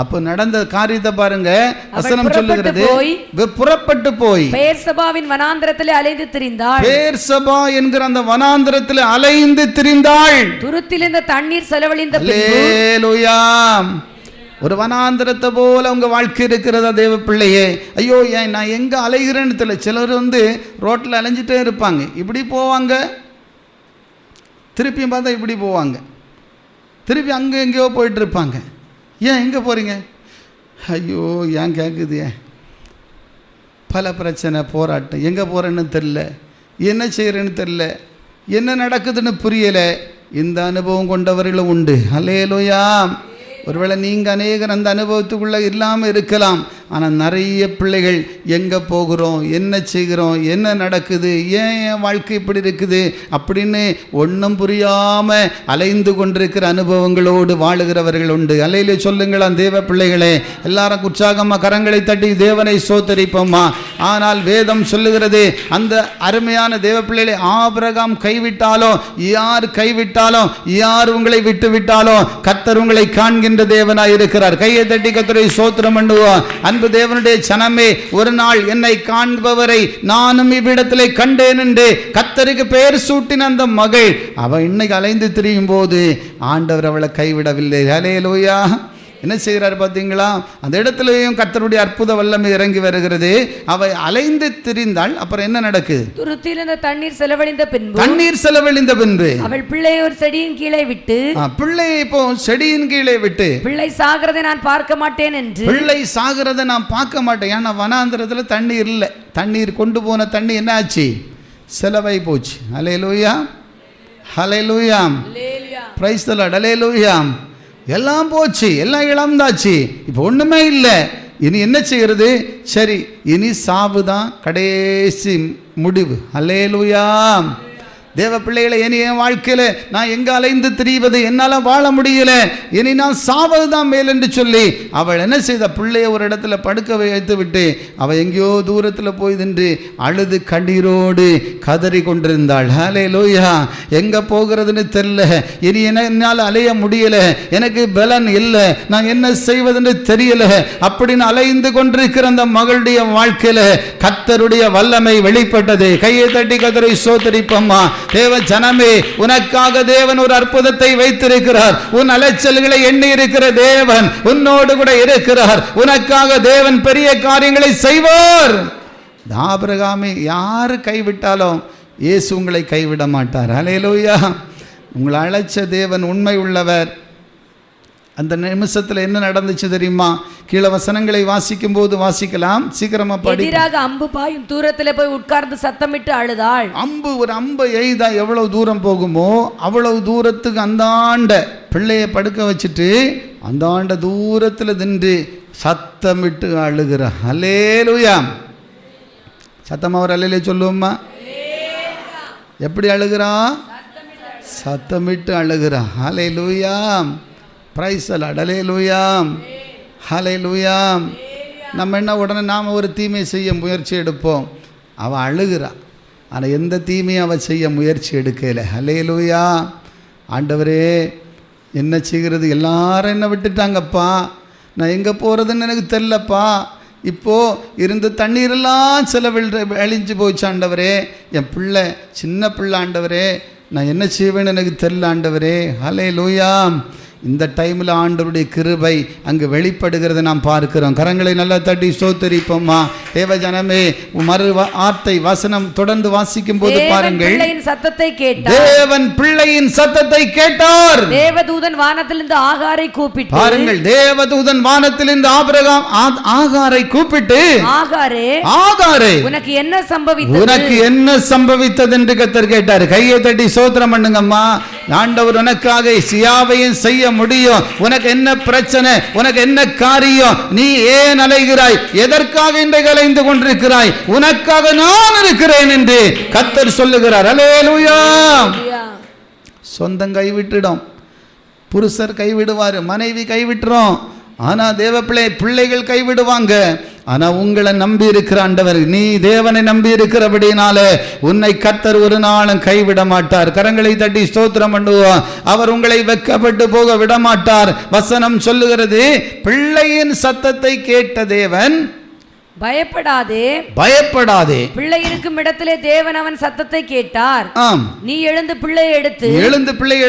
அப்போ நடந்த காரியத்தை பாருங்க. வசனம் சொல்லுகிறது, புறப்பட்டு போய் பெயர்சபாவின் வனாந்தரத்திலே அலைந்து திரிந்தாள். பெயர்சபா என்கிற அந்த வனாந்தரத்திலே அலைந்து திரிந்தாள். துருத்திலிருந்த தண்ணீர் செலவழிந்த அல்லேலூயா. ஒரு வனாந்திரத்தை போல உங்கள் வாழ்க்கை இருக்கிறதா தேவ பிள்ளையே? ஐயோ, ஏன் நான் எங்கே அலைகிறேன்னு தெரியல. சிலர் ரோட்டில் அலைஞ்சிட்டே இருப்பாங்க, இப்படி போவாங்க, திருப்பியும் பார்த்தா இப்படி போவாங்க, திருப்பி அங்கே எங்கேயோ போயிட்டுருப்பாங்க. ஏன் எங்கே போகிறீங்க? ஐயோ ஏன் கேட்குது, ஏன் பல பிரச்சனை, போராட்டம், எங்கே போகிறேன்னு தெரில, என்ன செய்கிறேன்னு தெரில, என்ன நடக்குதுன்னு புரியலை. இந்த அனுபவம் கொண்டவர்களும் உண்டு. அல்லேலூயா. ஒருவேளை நீங்கள் அநேகர் அந்த அனுபவத்துக்குள்ளே இல்லாமல் இருக்கலாம். ஆனால் நிறைய பிள்ளைகள் எங்கே போகிறோம், என்ன செய்கிறோம், என்ன நடக்குது, ஏன் என் வாழ்க்கை இப்படி இருக்குது அப்படின்னு ஒன்றும் புரியாமல் அலைந்து கொண்டிருக்கிற அனுபவங்களோடு வாழுகிறவர்கள் உண்டு. அல்லையிலே சொல்லுங்களாம் தேவ பிள்ளைகளே, எல்லாரும் உற்சாகமாக கரங்களை தட்டி தேவனை சோத்தரிப்போமா. ஆனால் வேதம் சொல்லுகிறது, அந்த அருமையான தேவ பிள்ளைகளை ஆபிரகாம் கைவிட்டாலும், யார் கைவிட்டாலும், யார் உங்களை விட்டு விட்டாலும் கர்த்தர் உங்களை காண்கின்ற தேவனாய் இருக்கிறார். கையை தட்டி கர்த்தரை ஸ்தோத்திரம் பண்ணுவோம். அன்பு தேவனுடைய ஜனமே, ஒரு நாள் என்னை காண்பவரை நானும் இவ்விடத்திலே கண்டேன் என்று கர்த்தருக்கு பெயர் சூட்டின அந்த மகள், அவ இன்னைக்கு அலைந்து திரியும் போது ஆண்டவர் அவளை கைவிடவில்லை. ஹல்லேலூயா. என்ன செய்கிறார் பார்த்தீங்களா? அந்த இடத்துலையும் கர்த்தருடைய அற்புத வல்லமை இறங்கி வருகிறது. அவை அலைந்து திரிந்தாள். அப்புறம் என்ன நடக்குது? துருத்தியிலிருந்த தண்ணீர் செலவழிந்த பின்பு அவள் பிள்ளையை ஒரு செடியின் கீழே விட்டு, பிள்ளையை இப்போ செடியின் கீழே விட்டு, பிள்ளை சாகிறதை நான் பார்க்க மாட்டேன் என்று, பிள்ளை சாகிறதை நான் பார்க்க மாட்டேன். ஏன்னா வனாந்திரத்தில் தண்ணீர் இல்லை. தண்ணீர் கொண்டு போன தண்ணி என்ன ஆச்சு? செலவை போச்சு. ஹல்லேலூயா, ஹல்லேலூயா, பிரைஸ் தி லார்ட், ஹல்லேலூயா. எல்லாம் போச்சு, எல்லாம் இழந்தாச்சு, இப்போ ஒன்றுமே இல்லை. இனி என்ன செய்கிறது? சரி, இனி சாவு தான் கடைசி முடிவு. ஹல்லேலூயா. தேவ பிள்ளைகளை, இனி என் வாழ்க்கையில் நான் எங்கே அலைந்து திரிவது, என்னால் வாழ முடியல, இனி நான் சாவது தான் மேல் என்று சொல்லி அவள் என்ன செய்த? பிள்ளைய ஒரு இடத்துல படுக்க வைத்து விட்டு அவள் எங்கேயோ தூரத்தில் போய் நின்று அழுது கண்ணீரோடு கதறி கொண்டிருந்தாள். ஹல்லேலூயா. எங்கே போகிறதுன்னு தெரியல, இனி என்னால் அலைய முடியல, எனக்கு பலன் இல்லை, நான் என்ன செய்வதுன்னு தெரியல அப்படின்னு அலைந்து கொண்டிருக்கிற அந்த மகளுடைய வாழ்க்கையில் கர்த்தருடைய வல்லமை வெளிப்பட்டது. கையை தட்டி கர்த்தரை ஸ்தோத்திரிப்போமா. தேவ ஜனமே, உனக்காக தேவன் ஒரு அற்புதத்தை வைத்திருக்கிறார். உன் அலைச்சல்களை எண்ணி இருக்கிற தேவன் உன்னோடு கூட இருக்கிறார். உனக்காக தேவன் பெரிய காரியங்களை செய்வார். ஆபிரகாமை யாரு கைவிட்டாலும் இயேசு உங்களை கைவிட மாட்டார். ஹல்லேலூயா. உங்களை அழைச்ச தேவன் உண்மை உள்ளவர். அந்த நிமிஷத்தில் என்ன நடந்துச்சு தெரியுமா? கீழே வசனங்களை வாசிக்கும் போது வாசிக்கலாம், சீக்கிரமா படி. எதிராக அம்பு பாயும் தூரத்தில் போய் உட்கார்ந்து சத்தமிட்டு அழுதாள். ஒரு அம்பை எய்தா எவ்வளவு தூரம் போகுமோ அவ்வளவு தூரத்துக்கு அந்தாண்ட பிள்ளையை படுக்க வச்சுட்டு அந்தாண்ட தூரத்தில் நின்று சத்தமிட்டு அழுகிறா. ஹல்லேலூயா. சத்தமா ஒரு அல்லேலூயா சொல்லுவோம்மா. எப்படி அழுகிறா? சத்தமிட்டு அழுகிறா. ஹல்லேலூயா. Price the Lord. ஹல்லேலூயா, ஹல்லேலூயா. நம்ம என்ன உடனே நாம் ஒரு தீமை செய்ய முயற்சி எடுப்போம். அவள் அழுகிறா, ஆனால் எந்த தீமையும் அவள் செய்ய முயற்சி எடுக்கலை. ஹல்லேலூயா. ஆண்டவரே, என்ன செய்கிறது? எல்லாரும் என்னை விட்டுட்டாங்கப்பா, நான் எங்கே போகிறதுன்னு எனக்கு தெரிலப்பா, இப்போது இருந்த தண்ணீரெல்லாம் அழிஞ்சு போச்சு ஆண்டவரே, என் பிள்ளை சின்ன பிள்ளை ஆண்டவரே, நான் என்ன செய்வேன்னு எனக்கு தெரில ஆண்டவரே. ஹல்லேலூயா. இந்த டைமில் ஆண்டவருடைய கிருபை அங்கு வெளிப்படுகிறத நாம் பார்க்கிறோம். கரங்களை நல்லா தட்டி ஸ்தோத்திரிப்போம்மா. தேவ ஜனமே, மறு வார்த்தை வசனம் தொடர்ந்து வாசிக்கும் போது பாருங்கள், சத்தத்தை கேட்டார். தேவன் பிள்ளையின் சத்தத்தை கேட்டார். தேவதூதன் வானத்திலிருந்து ஆகாரை கூப்பிட்டு, பாருங்கள், தேவதூதன் வானத்திலிருந்து ஆகாரை கூப்பிட்டு, ஆகாரே உனக்கு என்ன சம்பவித்தது, உனக்கு என்ன சம்பவித்தது என்று கர்த்தர் கேட்டார். கையை தட்டி ஸ்தோத்திரம் பண்ணுங்கம்மா. ஆண்டவர் உனக்காக சியாவையும் செய்ய முடியும். உனக்கு என்ன பிரச்சனை, உனக்கு என்ன காரியம், நீ ஏன் அலைகிறாய், எதற்காக இன்றைக்கு அலைந்து கொண்டிருக்கிறாய், உனக்காக நான் இருக்கிறேன் என்று கர்த்தர் சொல்லுகிறார். ஹல்லேலூயா. சொந்தம் கைவிட்டுடும், புருஷர் கைவிடுவார், மனைவி கைவிட்டுரும், ஆனால் தேவ பிள்ளைகள் கைவிடுவாங்க. ஆனால் உங்களை நம்பி இருக்கிற ஆண்டவர், நீ தேவனை நம்பி இருக்கிறபடினால உன்னை கர்த்தர் ஒரு நாளும் கைவிட மாட்டார். கரங்களை தட்டி ஸ்தோத்திரம் பண்ணுவோம். அவர் உங்களை வெட்கப்பட்டு போக விட மாட்டார். வசனம் சொல்லுகிறது, பிள்ளையின் சத்தத்தை கேட்ட தேவன் பயப்படாதே, பயப்படாதே, பிள்ளை இருக்கும் இடத்திலே தேவன் அவன் சத்தத்தை கேட்டார். நீ எழுந்து பிள்ளையை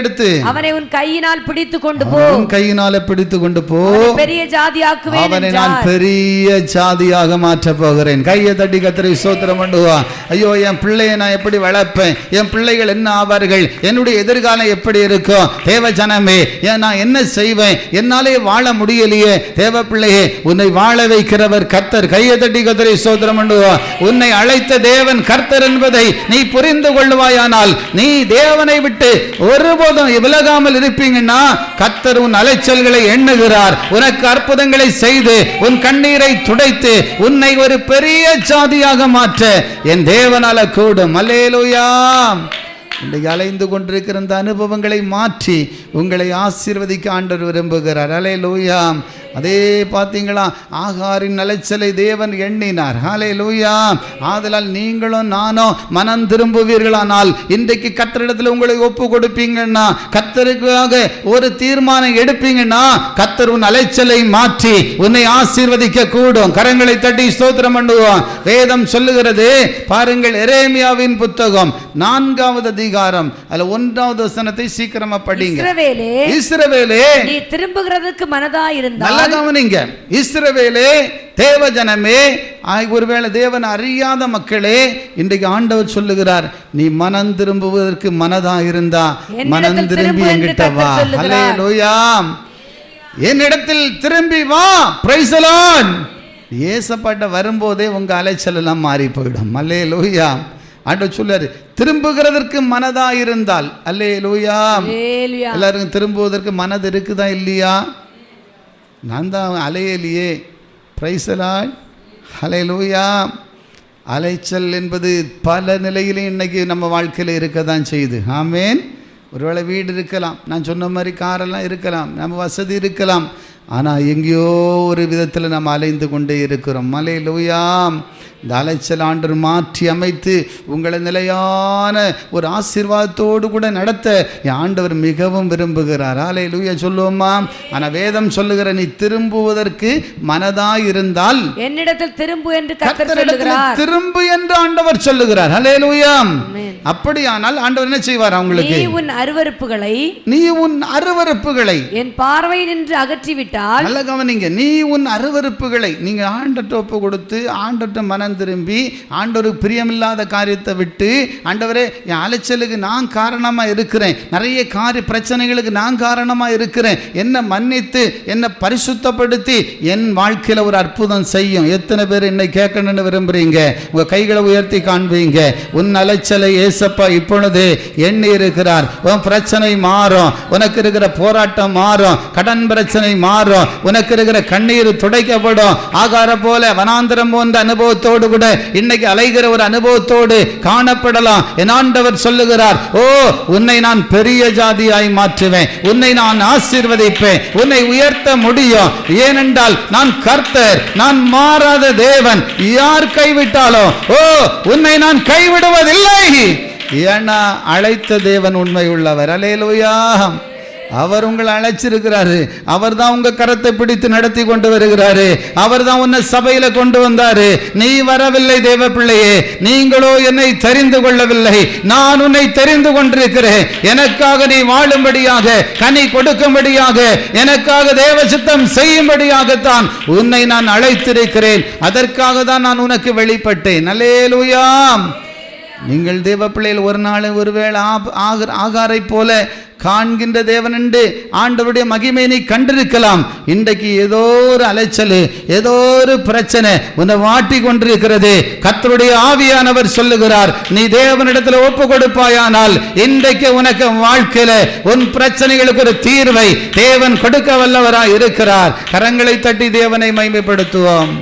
எடுத்து அவனை உன் கையினால் பிடித்து கொண்டு போ, கையினால பிடித்து கொண்டு போ, பெரிய ஜாதியாக்குவேன், அவனை நான் பெரிய ஜாதியாக மாற்ற போகிறேன். கையை தட்டி கர்த்தரை ஸ்தோத்திரம் பண்ணுவா. ஐயோ, என் பிள்ளையை நான் எப்படி வளர்ப்பேன், என் பிள்ளைகள் என்ன ஆவார்கள், என்னுடைய எதிர்காலம் எப்படி இருக்கும், தேவ ஜனமே நான் என்ன செய்வேன், என்னாலே வாழ முடியலையே. தேவ பிள்ளையே, உன்னை வாழ வைக்கிறவர் கர்த்தர். கையை தட்டி கர்த்தரை ஸ்தோத்திரம் பண்ணுவோம். உன்னை அழைத்த தேவன் கர்த்தர் என்பதை நீ புரிந்து கொள்வாயானால் நீ தேவனை விட்டு ஒருபோதும் விலகாமல் இருப்பீங்கன்னா கர்த்தர் உன் அலைச்சல்களை எண்ணுகிறார். உனக்கு அற்புதங்களை செய்து உன் கண்ணீரை துடைத்து உன்னை ஒரு பெரிய ஜாதியாக மாற்ற என் தேவனால கூடும். அல்லேலூயா. இன்றைக்கு அலைந்து கொண்டிருக்கிற இந்த அனுபவங்களை மாற்றி உங்களை ஆசீர்வதிக்க ஆண்டவர் விரும்புகிறார். அல்லேலூயா. அதே பார்த்தீங்களா, ஆகாரின் அலைச்சலை தேவன் எண்ணினார். அல்லேலூயா. ஆதலால் நீங்களும் நானும் மனம் திரும்புவீர்களானால் இன்றைக்கு கர்த்தரிடத்தில் உங்களை ஒப்பு கொடுப்பீங்கன்னா, கர்த்தருக்காக ஒரு தீர்மானம் எடுப்பீங்கன்னா கர்த்தர் உன் அலைச்சலை மாற்றி உன்னை ஆசீர்வதிக்க கூடும். கரங்களை தட்டி ஸ்தோத்திரம் பண்ணுவோம். வேதம் சொல்லுகிறது பாருங்கள், எரேமியாவின் புத்தகம் 4வது அதிகாரம் அதுல 1வது வசனத்தை சீக்கிரமா படிங்க. இஸ்ரவேலே நீ திரும்புகிறதுக்கு மனதா இருந்தால், கவனிங்க, இஸ்ரவேலே தேவஜனமே, ஒருவேளை தேவன் அறியாத மக்களே, இன்றைக்கு ஆண்டவர் சொல்லுகிறார், நீ மனம் திரும்புவதற்கு மனதா இருந்தா மனம் திரும்பி என்கிட்ட வா. அல்லேலூயா. என்னிடத்தில் திரும்பி வா. Price the Lord. ஏசப்பாட்ட வரும்போதே உங்க அலைச்சல் எல்லாம் மாறி போயிடும். அல்லேலூயா. ஆண்டவர் சொல்றாரு, திரும்புகிறதற்கு மனதா இருந்தால். அல்லேலூயா. எல்லாருக்கும் திரும்புவதற்கு மனது இருக்குதா இல்லையா? நான் தான் அலையலையே. Price the Lord. அல்லேலூயா. அலைச்சல் என்பது பல நிலையிலும் இன்னைக்கு நம்ம வாழ்க்கையில் இருக்க தான் செய்யுது. ஆமேன். ஒருவேளை வீடு இருக்கலாம், நான் சொன்ன மாதிரி காரெல்லாம் இருக்கலாம், நம்ம வசதி இருக்கலாம், ஆனால் எங்கேயோ ஒரு விதத்தில் நம்ம அலைந்து கொண்டே இருக்கிறோம். அல்லேலூயா. இந்த அலைச்சல் ஆண்டவர் மாற்றி அமைத்து உங்களை நிலையான ஒரு ஆசீர்வாதத்தோடு கூட நடத்த ஆண்டவர் மிகவும் விரும்புகிறார். அல்லேலூயா சொல்லுவோமா? ஆனால் வேதம் சொல்லுகிற, நீ திரும்புவதற்கு மனதாய் இருந்தால் என்னிடத்தில் திரும்பு என்று கர்த்தர் சொல்லுகிறார். திரும்பு என்று ஆண்டவர் சொல்லுகிறார். அல்லேலூயா. அப்படியானால் ஆண்டவர் என்ன செய்வார்? அவங்களுக்கு நீ உன் அருவருப்புகளை என் பார்வை நின்று அகற்றிவிட்டால். நல்ல கவனிங்க, நீ உன் அருவருப்புகளை நீங்க ஆண்டவர்ட்ட ஒப்பு கொடுத்து ஆண்டவர்ட்ட மனம் திரும்பி ஆண்டவருக்கு பிரியமில்லாத காரியத்தை விட்டு, ஆண்டவரே என் அலைச்சலுக்கு நான் காரணமாக இருக்கிறேன், நிறைய பிரச்சனைகளுக்கு நான் காரணமாக இருக்கிறேன், என்னை மன்னித்து என்னை பரிசுத்தப்படுத்தி என் வாழ்க்கையில் ஒரு அற்புதம் செய்யும். எத்தனை பேர் என்னை கேட்கணும்னு விரும்புறீங்க? உங்கள் கைகளை உயர்த்தி காண்பீங்க. உன் அலைச்சலை ஏசப்பா இப்பொழுது எண்ணி இருக்கிறார். உன் பிரச்சனை மாறும், உனக்கு இருக்கிற போராட்டம் மாறும், கடன் பிரச்சனை மாறும், உனக்கு இருக்கிற கண்ணீர் துடைக்கப்படும். ஆகார போல வனாந்தரம் போன்ற அனுபவத்தோடு கூட இன்னைக்கு அலைகிற ஒரு அனுபவத்தோடு காணப்படலாம். என் ஆண்டவர் சொல்லுகிறார், ஓ உன்னை நான் பெரிய ஜாதியாய் மாற்றுவேன், உன்னை நான் ஆசீர்வதிப்பேன், உன்னை உயர்த்த முடியும். ஏனென்றால் நான் கர்த்தர், நான் மாறாத தேவன். யார் கைவிட்டாலும் ஓ உன்னை நான் கைவிடுவதில்லை. ஏன்னா அழைத்த தேவன் உண்மை உள்ளவர். அல்லேலூயா. அவர் உங்களை அழைச்சிருக்கிறாரு. அவர் தான் உங்க கரத்தை பிடித்து நடத்தி கொண்டு வருகிறாரு. அவர் தான் உன்னை சபையில கொண்டு வந்தாரு. நீ வரவில்லை தேவ பிள்ளையே, நீங்களோ என்னை தெரிந்து கொள்ளவில்லை. நான் உன்னை தெரிந்து கொண்டிருக்கிறேன். எனக்காக நீ வாழும்படியாக, கனி கொடுக்கும்படியாக, எனக்காக தேவ சித்தம் செய்யும்படியாகத்தான் உன்னை நான் அழைத்திருக்கிறேன். அதற்காக தான் நான் உனக்கு வெளிப்பட்டேன். அல்லேலூயா. நீங்கள் தேவ பிள்ளைகள் ஒரு நாள் ஒருவேளை ஆகாரை போல காண்கின்ற தேவன் என்று ஆண்டவருடைய மகிமையை நீ கண்டிருக்கலாம். இன்றைக்கு ஏதோ ஒரு அலைச்சல், ஏதோ ஒரு பிரச்சனை உன்னை வாட்டி கொண்டிருக்கிறது. கர்த்தருடைய ஆவியானவர் சொல்லுகிறார், நீ தேவனிடத்தில் ஒப்பு கொடுப்பாயானால் இன்றைக்கு உனக்கு வாழ்க்கையில உன் பிரச்சனைகளுக்கு ஒரு தீர்வை தேவன் கொடுக்க வல்லவராய் இருக்கிறார். கரங்களை தட்டி தேவனை மகிமைப்படுத்துவோம்.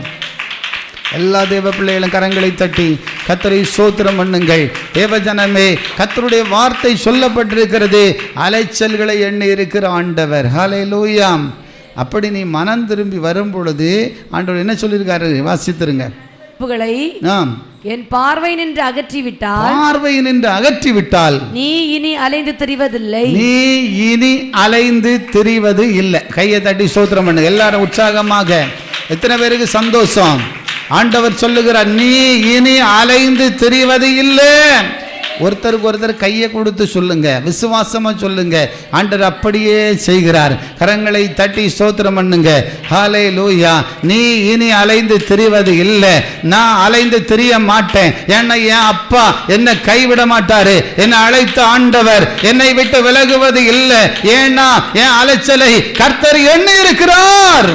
எல்லா தேவ பிள்ளைகளும் கரங்களை தட்டி கர்த்தரை ஸ்தோத்திரம் பண்ணுங்கள். தேவஜனமே, கர்த்தருடைய வார்த்தை சொல்லப்பட்டிருக்கிறது, அலைச்சல்களை எண்ணி இருக்கிற ஆண்டவர். ஹல்லேலூயா. அப்படி நீ மனம் திரும்பி வரும் பொழுது ஆண்டவர் என்ன சொல்லியிருக்காரு? வாசித்திருங்க. என் பார்வை நின்று அகற்றிவிட்டால் நீ இனி அலைந்து திரிவதில்லை. நீ இனி அலைந்து திரிவது இல்லை. கையை தட்டி ஸ்தோத்திரம் பண்ணுங்க எல்லாரும் உற்சாகமாக. எத்தனை பேருக்கு சந்தோஷம்? ஆண்டவர் சொல்லுகிறார், நீ இனி அலைந்து திரிவது இல்லை. ஒருத்தருக்கு ஒருத்தர் கையை கொடுத்து சொல்லுங்க, விசுவாசமா சொல்லுங்க. ஆண்டவர் அப்படியே செய்கிறார். கரங்களை தட்டி ஸ்தோத்திரம் பண்ணுங்க. ஹல்லேலூயா. நீ இனி அலைந்து திரிவது இல்லை. நான் அலைந்து திரிய மாட்டேன். ஏன்னா என் அப்பா என்னை கைவிட மாட்டாரு. என்னை அழைத்த ஆண்டவர் என்னை விட்டு விலகுவது இல்லை. ஏன்னா என் அலைச்சலை கர்த்தர் எண்ணி இருக்கிறார்.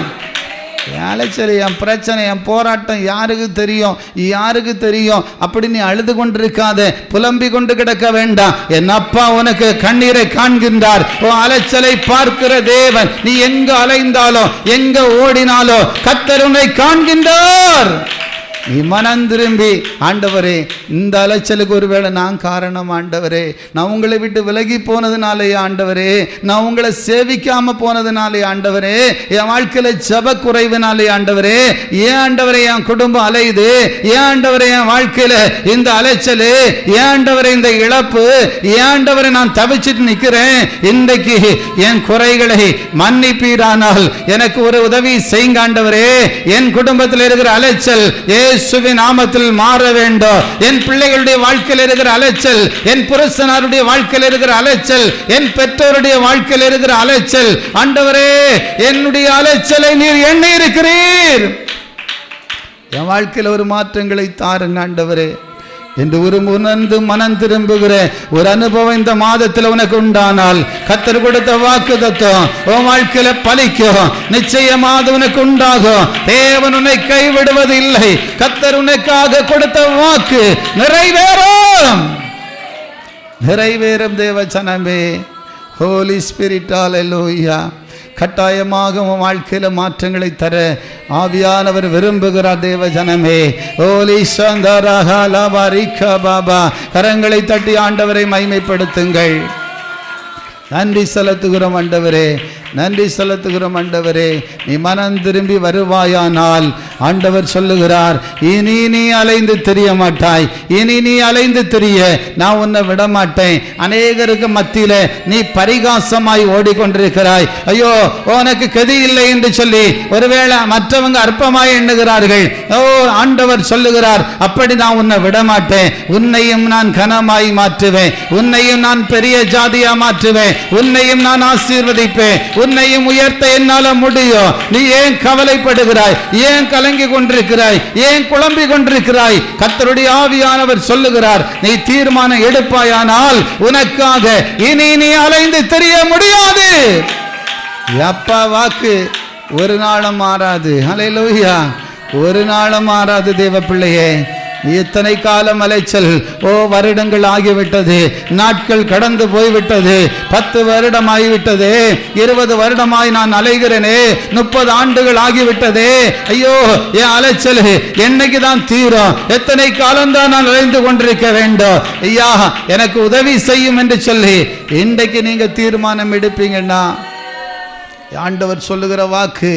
அலைச்சல், என் பிரச்சனை, என் போராட்டம் யாருக்கு தெரியும், யாருக்கு தெரியும் அப்படி நீ அழுது கொண்டிருக்காத, புலம்பி கொண்டு கிடக்க வேண்டாம். என் அப்பா உனக்கு கண்ணீரை காண்கின்றார். அலைச்சலை பார்க்கிற தேவன். நீ எங்க அலைந்தாலோ எங்க ஓடினாலோ கர்த்தர் உன்னை காண்கின்றார். நீ மனம் திரும்பி, ஆண்டவரே இந்த அலைச்சலுக்கு ஒருவேளை நான் காரணம் ஆண்டவரே, நான் உங்களை விட்டு விலகி போனதுனாலே ஆண்டவரே, நான் உங்களை சேவிக்காம போனதுனாலே ஆண்டவரே, என் வாழ்க்கையில ஜப குறைவினாலே ஆண்டவரே, ஏன் ஆண்டவரே என் குடும்பம் அலையுது, ஏன் ஆண்டவரே என் வாழ்க்கையில இந்த அலைச்சலு, ஏன் ஆண்டவரே இந்த இழப்பு, ஏன் ஆண்டவரே நான் தவிச்சிட்டு நிற்கிறேன். இன்றைக்கு என் குறைகளை மன்னிப்பீரானால் எனக்கு ஒரு உதவி செய்யுங்க ஆண்டவரே. என் குடும்பத்தில் இருக்கிற அலைச்சல் இயேசுவின் நாமத்தில் மாற வேண்டும். என் பிள்ளைகளுடைய வாழ்க்கையில் இருக்கிற அலைச்சல், என் புருஷனாருடைய வாழ்க்கையில் இருக்கிற அலைச்சல், என் பெற்றோருடைய வாழ்க்கையில் இருக்கிற அலைச்சல், ஆண்டவரே என்னுடைய அலைச்சலை நீர் எண்ணி இருக்கிறீர். என் வாழ்க்கையில் ஒரு மாற்றங்களை தாருங்க ஆண்டவரே என்று உணர்ந்து மனம் திரும்புகிற ஒரு அனுபவம் இந்த மாதத்தில் உனக்கு உண்டானால் கர்த்தர் கொடுத்த வாக்கு தத்துவம் உன் வாழ்க்கையில பலிக்கும். நிச்சயமாக உனக்கு உண்டாகும். தேவன் உன்னை கைவிடுவது இல்லை. கர்த்தர் உனக்காக கொடுத்த வாக்கு நிறைவேறும். நிறைவேறும் தேவ ஜனமே. ஹோலி ஸ்பிரிட் ஹல்லேலூயா. கட்டாயமாக உன் வாழ்க்கையில மாற்றங்களை தர ஆவியானவர் விரும்புகிறார் தேவ ஜனமே. ஓலி சந்தரஹலபரிக பாபா. கரங்களை தட்டி ஆண்டவரை மகிமைப்படுத்துங்கள். நன்றி செலுத்துகிறோம் ஆண்டவரே, நன்றி செலுத்துகிறோம் ஆண்டவரே. நீ மனம் திரும்பி வருவாயானால் ஆண்டவர் சொல்லுகிறார், இனி நீ அலைந்து தெரிய மாட்டாய். இனி நீ அலைந்து தெரிய நான் உன்னை விட மாட்டேன். அநேகருக்கு மத்தியில நீ பரிகாசமாய் ஓடிக்கொண்டிருக்கிறாய். ஐயோ உனக்கு கதி இல்லை என்று சொல்லி ஒருவேளை மற்றவங்க அற்பமாய் எண்ணுகிறார்கள். ஓ ஆண்டவர் சொல்லுகிறார், அப்படி நான் உன்னை விட மாட்டேன். உன்னையும் நான் கனமாய் மாற்றுவேன். உன்னையும் நான் பெரிய ஜாதியா மாற்றுவேன். உன்னையும் நான் ஆசீர்வதிப்பேன். உன்னையும் உயர்த்த என்னால முடியும். நீ ஏன் கவலைப்படுகிறாய்? ஏன் கலங்கி கொண்டிருக்கிறாய்? ஏன் குழம்பிக் கொண்டிருக்கிறாய்? கர்த்தருடைய ஆவியானவர் சொல்லுகிறார், நீ தீர்மானம் எடுப்பாயானால் உனக்காக இனி நீ அலைந்து தெரிய முடியாது. அப்பா வாக்கு ஒரு நாளும் மாறாது. ஹல்லேலூயா. ஒரு நாளும் மாறாது தேவ பிள்ளையே. எத்தனை காலம் அலைச்சல், வருடங்கள் ஆகிவிட்டது, நாட்கள் கடந்து போய்விட்டது, 10 வருடம் ஆகிவிட்டது, 20 வருடமாய் நான் அலைகிறேனே, 30 ஆண்டுகள் ஆகிவிட்டதே. ஐயோ என் அலைச்சல் என்னைக்கு தான் தீரும்? எத்தனை காலம்தான் நான் அலைந்து கொண்டிருக்க வேண்டும்? ஐயா எனக்கு உதவி செய்யும் என்று சொல்லி இன்றைக்கு நீங்க தீர்மானம் எடுப்பீங்கன்னா ஆண்டவர் சொல்லுகிற வாக்கு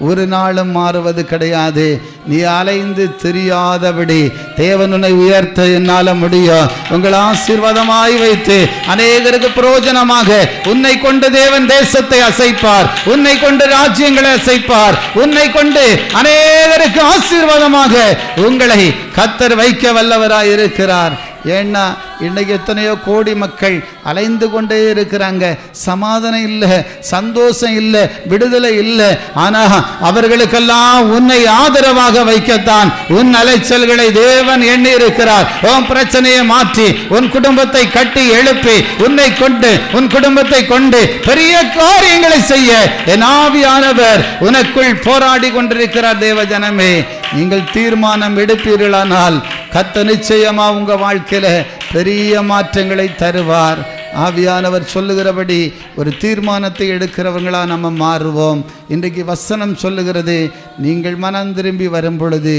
ஒரு நாளும் மாறுவது கிடையாது. நீ அலைந்து தெரியாதபடி தேவன் உன்னை உயர்த்த என்னால முடியும். உங்களை ஆசீர்வாதமாய் வைத்து அநேகருக்கு பிரயோஜனமாக உன்னை கொண்டு தேவன் தேசத்தை அசைப்பார். உன்னை கொண்டு ராஜ்யங்களை அசைப்பார். உன்னை கொண்டு அநேகருக்கு ஆசீர்வாதமாக உங்களை கர்த்தர் வைக்க வல்லவராய் இருக்கிறார். ஏன்னா இன்னைக்கு எத்தனையோ கோடி மக்கள் அலைந்து கொண்டே இருக்கிறாங்க. சமாதானம் இல்லை, சந்தோஷம் இல்லை, விடுதலை இல்லை. ஆனா அவர்களுக்கெல்லாம் உன்னை ஆதரவாக வைக்கத்தான் உன் அலைச்சல்களை தேவன் எண்ணி இருக்கிறார். உன் பிரச்சனையை மாற்றி உன் குடும்பத்தை கட்டி எழுப்பி உன்னை கொண்டு உன் குடும்பத்தை கொண்டு பெரிய காரியங்களை செய்ய என் ஆவியானவர் உனக்குள் போராடி கொண்டிருக்கிறார். தேவ ஜனமே, நீங்கள் தீர்மானம் எடுப்பீர்களானால் கர்த்தர் நிச்சயமா உங்க வாழ்க்கையில பெரிய மாற்றங்களை தருவார். ஆவியானவர் சொல்லுகிறபடி ஒரு தீர்மானத்தை எடுக்கிறவங்களா நம்ம மாறுவோம். இன்றைக்கு வசனம் சொல்லுகிறது, நீங்கள் மனம் திரும்பி வரும் பொழுது,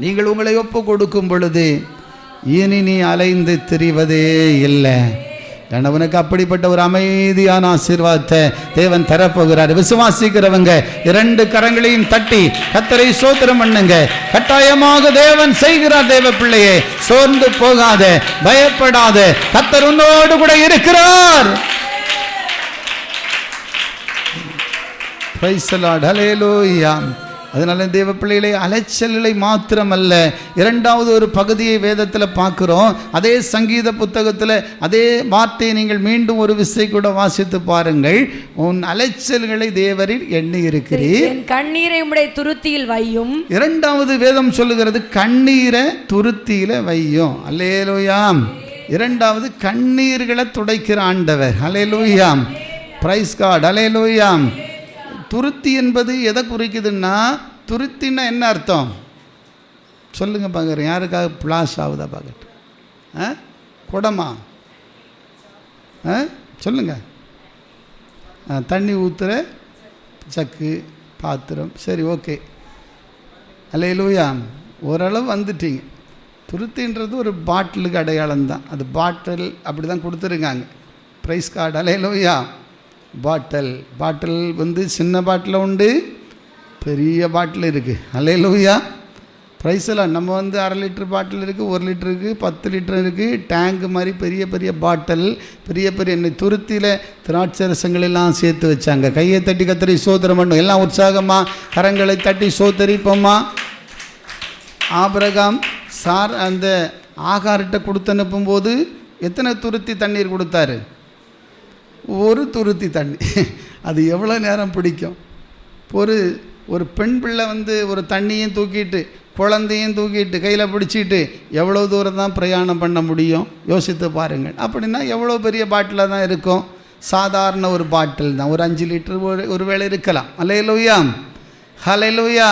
நீங்கள் உங்களை ஒப்பு கொடுக்கும் பொழுது இனி நீ அலைந்து திரிவதே இல்லை. உனக்கு அப்படிப்பட்ட ஒரு அமைதியான ஆசீர்வாதத்தை தேவன் தரப்போகிறார். விசுவாசிக்கிறவங்க 2 கரங்களையும் தட்டி கர்த்தரை ஸ்தோத்திரம் பண்ணுங்க. கட்டாயமாக தேவன் செய்கிறார். தேவ பிள்ளையே, சோர்ந்து போகாத, பயப்படாத. கர்த்தர் உன்னோடு கூட இருக்கிறார். Praise the Lord. ஹல்லேலூயா. அதனால தேவ பிள்ளைகளை அலைச்சல்களை மாத்திரமல்ல, 2வது ஒரு பகுதியை வேதத்தில் பார்க்கிறோம். அதே சங்கீத புத்தகத்தில் அதே வார்த்தையை நீங்கள் மீண்டும் ஒரு விசை கூட வாசித்து பாருங்கள். உன் அலைச்சல்களை தேவரில் எண்ணி இருக்கிறீர், என் கண்ணீரை உம்முடைய துருத்தியில் வையும். 2வது வேதம் சொல்லுகிறது, கண்ணீரை துருத்தியில வையும். அல்லேலூயா. 2வது கண்ணீர்களை துடைக்கிற ஆண்டவர். அல்லேலூயா. Praise God. அல்லேலூயா. துருத்தி என்பது எதை குறிக்குதுன்னா, துருத்தின்னா என்ன அர்த்தம் சொல்லுங்கள் பார்க்குறேன். யாருக்காக பிளாஸ் ஆகுதா பார்க்கட்டு? குடமா? சொல்லுங்கள். தண்ணி ஊற்றுற சக்கு, பாத்திரம். சரி, ஓகே. அல்லேலூயா. ஓரளவு வந்துட்டீங்க. துருத்தின்றது ஒரு பாட்டிலுக்கு அடையாளம் தான். அது பாட்டில் அப்படி தான் கொடுத்துருக்காங்க, ப்ரைஸ் கார்டு. அல்லேலூயா. பாட்டில் வந்து சின்ன பாட்டில் உண்டு, பெரிய பாட்டில் இருக்குது. அல்லேலூயா. ப்ரைஸ் எல்லாம் நம்ம வந்து 1/2 லிட்டர் பாட்டில் இருக்குது, 1 லிட்டர் இருக்குது, 10 லிட்டர் இருக்குது. டேங்கு மாதிரி பெரிய பெரிய பாட்டில், பெரிய பெரிய துருத்தியில் திராட்சரசங்களெல்லாம் சேர்த்து வச்சாங்க. கையை தட்டி கத்தரி சோதரம் பண்ணும். எல்லாம் உற்சாகமாக கரங்களை தட்டி சோத்தரிப்போம்மா. ஆபிரகாம் அந்த ஆகார்கிட்ட கொடுத்து அனுப்பும்போது எத்தனை துருத்தி தண்ணீர் கொடுத்தாரு? 1 துருத்தி தண்ணி. அது எவ்வளோ நேரம் பிடிக்கும்? ஒரு பெண் பிள்ளை வந்து ஒரு தண்ணியும் தூக்கிட்டு குழந்தையும் தூக்கிட்டு கையில் பிடிச்சிட்டு எவ்வளோ தூரம் தான் பிரயாணம் பண்ண முடியும்? யோசித்து பாருங்கள். அப்படின்னா எவ்வளோ பெரிய பாட்டிலாக தான் இருக்கும்? சாதாரண ஒரு பாட்டில் தான், ஒரு 5 லிட்டர் ஒரு வேளை இருக்கலாம். அல்லேலூயா. ஹல்லேலூயா.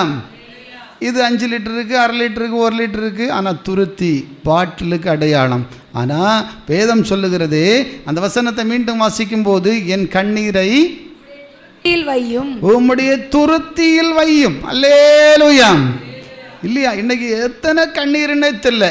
இது 5 லிட்டருக்கு, 1/2 லிட்டருக்கு, 1 லிட்டருக்கு. ஆனால் துருத்தி பாட்டிலுக்கு அடையாளம். ஆனால் வேதம் சொல்லுகிறது, அந்த வசனத்தை மீண்டும் வாசிக்கும் போது, என் கண்ணீரை வையும், உம்முடைய துருத்தியில் வையும். அல்லேலூயா. இல்லையா? இன்னைக்கு எத்தனை கண்ணீர்னே தெரியல.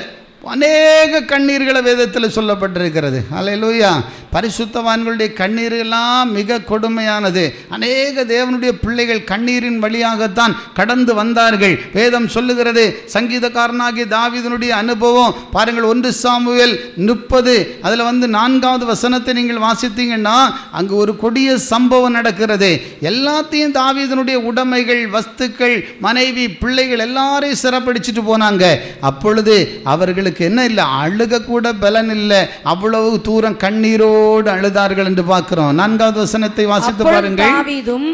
அநேக கண்ணீர்களை வேதத்தில் சொல்லப்பட்டிருக்கிறது. அல்லேலூயா. பரிசுத்தவான்களுடைய கண்ணீரெல்லாம் மிக கொடுமையானது. அநேக தேவனுடைய பிள்ளைகள் கண்ணீரின் வழியாகத்தான் கடந்து வந்தார்கள். வேதம் சொல்லுகிறது, சங்கீதக்காரனாகிய தாவீதுனுடைய அனுபவம் பாருங்கள். 1 சாமுவேல் 30 அதில் வந்து 4வது வசனத்தை நீங்கள் வாசித்தீங்கன்னா, அங்கு ஒரு கொடிய சம்பவம் நடக்கிறது. எல்லாத்தையும் தாவீதுனுடைய உடைமைகள், வஸ்துக்கள், மனைவி, பிள்ளைகள் எல்லாரையும் சிறப்பிடிச்சிட்டு போனாங்க. அப்பொழுது அவர்களுக்கு என்ன இல்லை, அழுக கூட பலன் இல்லை. அவ்வளவு தூரம் கண்ணீரோடு அழுதார்கள் என்று பார்க்கிறோம். 4வது வசனத்தை வாசித்து பாருங்கள். தாவீதும்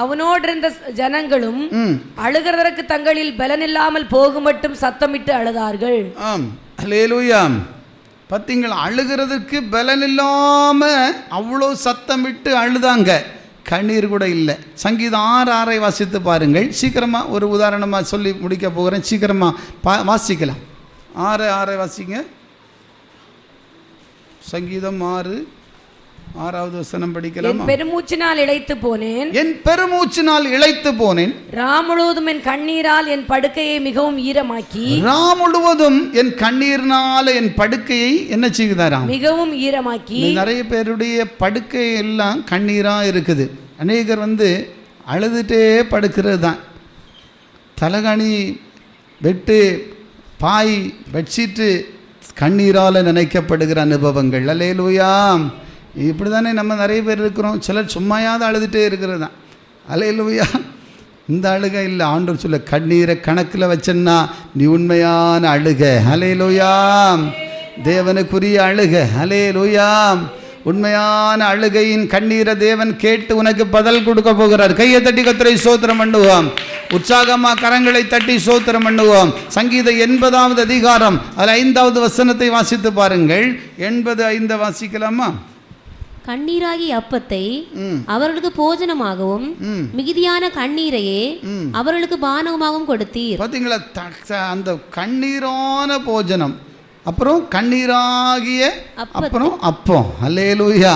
அவனோடு இருந்த ஜனங்களும் அழுகிறதற்கு தங்களில் பலன் இல்லாமல் போகும் மட்டும் சத்தமிட்டு அழுதார்கள். அல்லேலூயா. பார்த்தீங்களா? அழுகிறதுக்கு பலன் இல்லாம அவ்வளோ சத்தமிட்டு அழுதாங்க. கண்ணீர் கூட இல்லை. சங்கீதம் 6:6 வாசித்து பாருங்கள். சீக்கிரமாக ஒரு உதாரணமாக சொல்லி முடிக்க போகிறேன். சீக்கிரமாக வாசிக்கலாம். 6:6 வாசிங்க. சங்கீதம் 6:6வது வசனம் படிக்கலாம். என் பெருமூச்சினால் இளைத்து போனேன், என் பெருமூச்சினால் இளைத்து போனேன். ராம் முழுவதும் என் கண்ணீரால் என் படுக்கையை மிகவும் ஈரமாக்கி, ராம் முழுவதும் என் கண்ணீர்னால என் படுக்கையை என்ன செய்தாராம்? மிகவும் ஈரமாக்கி. நிறைய பேருடைய படுக்கை எல்லாம் கண்ணீரா இருக்குது. அநேகர் வந்து அழுதுட்டே படுக்கிறது தான். தலகாணி, பெட்டு, பாய், பெட்ஷீட்டு கண்ணீரால் நினைக்கப்படுகிற அனுபவங்கள். அல்லேலூயா. இப்படி தானே நம்ம நிறைய பேர் இருக்கிறோம். சிலர் சும்மாயாவது அழுதுகிட்டே இருக்கிறது தான். அல்லேலூயா. இந்த அழுகை இல்லை. ஆண்டவர் சொல்ல, கண்ணீரை கணக்கில் வச்சன்னா நீ உண்மையான அழுக. அல்லேலூயா. தேவனுக்குரிய அழுக. அல்லேலூயா. உண்மையான அழுகையின் கண்ணீரை தேவன் கேட்டு உனக்கு பதில் கொடுக்க போகிறார். கையை தட்டி கர்த்தரை ஸ்தோத்திரம் பண்ணுவோம். உற்சாகமாக கரங்களை தட்டி ஸ்தோத்திரம் பண்ணுவோம். சங்கீதம் 80வது அதிகாரம் அதில் 5வது வசனத்தை வாசித்து பாருங்கள். 80:5 வாசிக்கலாமா? கண்ணீராகி அப்பத்தை அவர்களுக்கு போஜனமாகவும் மிகுதியான கண்ணீரையே அவர்களுக்கு பானமாகவும் கொடுத்தீர். பார்த்தீங்களா? அந்த கண்ணீரான போஜனம், அப்புறம் கண்ணீராகிய அப்புறம் அப்பம். அல்லேலூயா.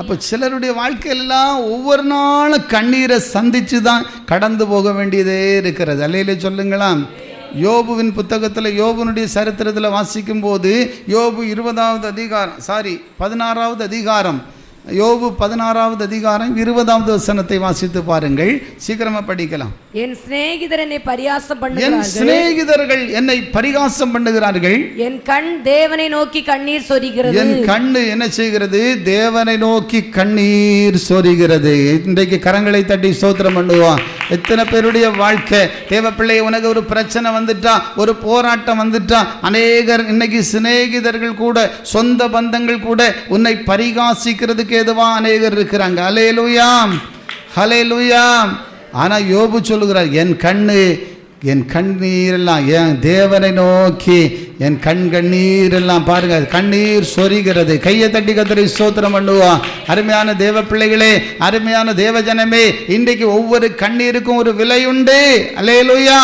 அப்போ சிலருடைய வாழ்க்கையெல்லாம் ஒவ்வொரு நாளும் கண்ணீரை சந்தித்து தான் கடந்து போக வேண்டியதே இருக்கிறது. அல்லேலூயா சொல்லுங்களா. யோபுவின் புத்தகத்தில், யோபுனுடைய சரித்திரத்தில் வாசிக்கும் போது, யோபு 16வது அதிகாரம், யோபு 16வது அதிகாரம் 20வது வசனத்தை வாசித்து பாருங்கள். சீக்கிரமா படிக்கலாம். என் சிநேகிதர் என்னை பரிகாசம் பண்ணுகிறார்கள், என் சிநேகிதர்கள் என்னை பரிகாசம் பண்ணுகிறார்கள். என் கண் தேவனை நோக்கி கண்ணீர் சொரிகிறது. என் கண்ணு என்ன செய்கிறது? தேவனை நோக்கி கண்ணீர் சொரிகிறது. இன்றைக்கு கரங்களை தட்டி ஸ்தோத்திரம் பண்ணுவோம். எத்தனை பேருடைய வாழ்க்கை, தேவ பிள்ளை, உனக்கு ஒரு பிரச்சனை வந்துட்டா, ஒரு போராட்டம் வந்துட்டா, அநேகர் இன்னைக்கு சிநேகிதர்கள் கூட, சொந்த பந்தங்கள் கூட உன்னை பரிகாசிக்கிறதுக்கு எதுவா அநேகர் இருக்கிறாங்க. ஹல்லேலூயா. ஹல்லேலூயா. ஆனால் யோபு சொல்லுகிறார், என் கண்ணு என் கண்ணீரெல்லாம் என் தேவனை நோக்கி என் கண்ணீரெல்லாம் பாருங்க, கண்ணீர் சொரிகிறது. கையை தட்டி கர்த்தரை ஸ்தோத்திரம் பண்ணுவோம். அருமையான தேவ பிள்ளைகளே, அருமையான தேவ ஜனமே, இன்றைக்கு ஒவ்வொரு கண்ணீருக்கும் ஒரு விலை உண்டு. அல்லேலூயா.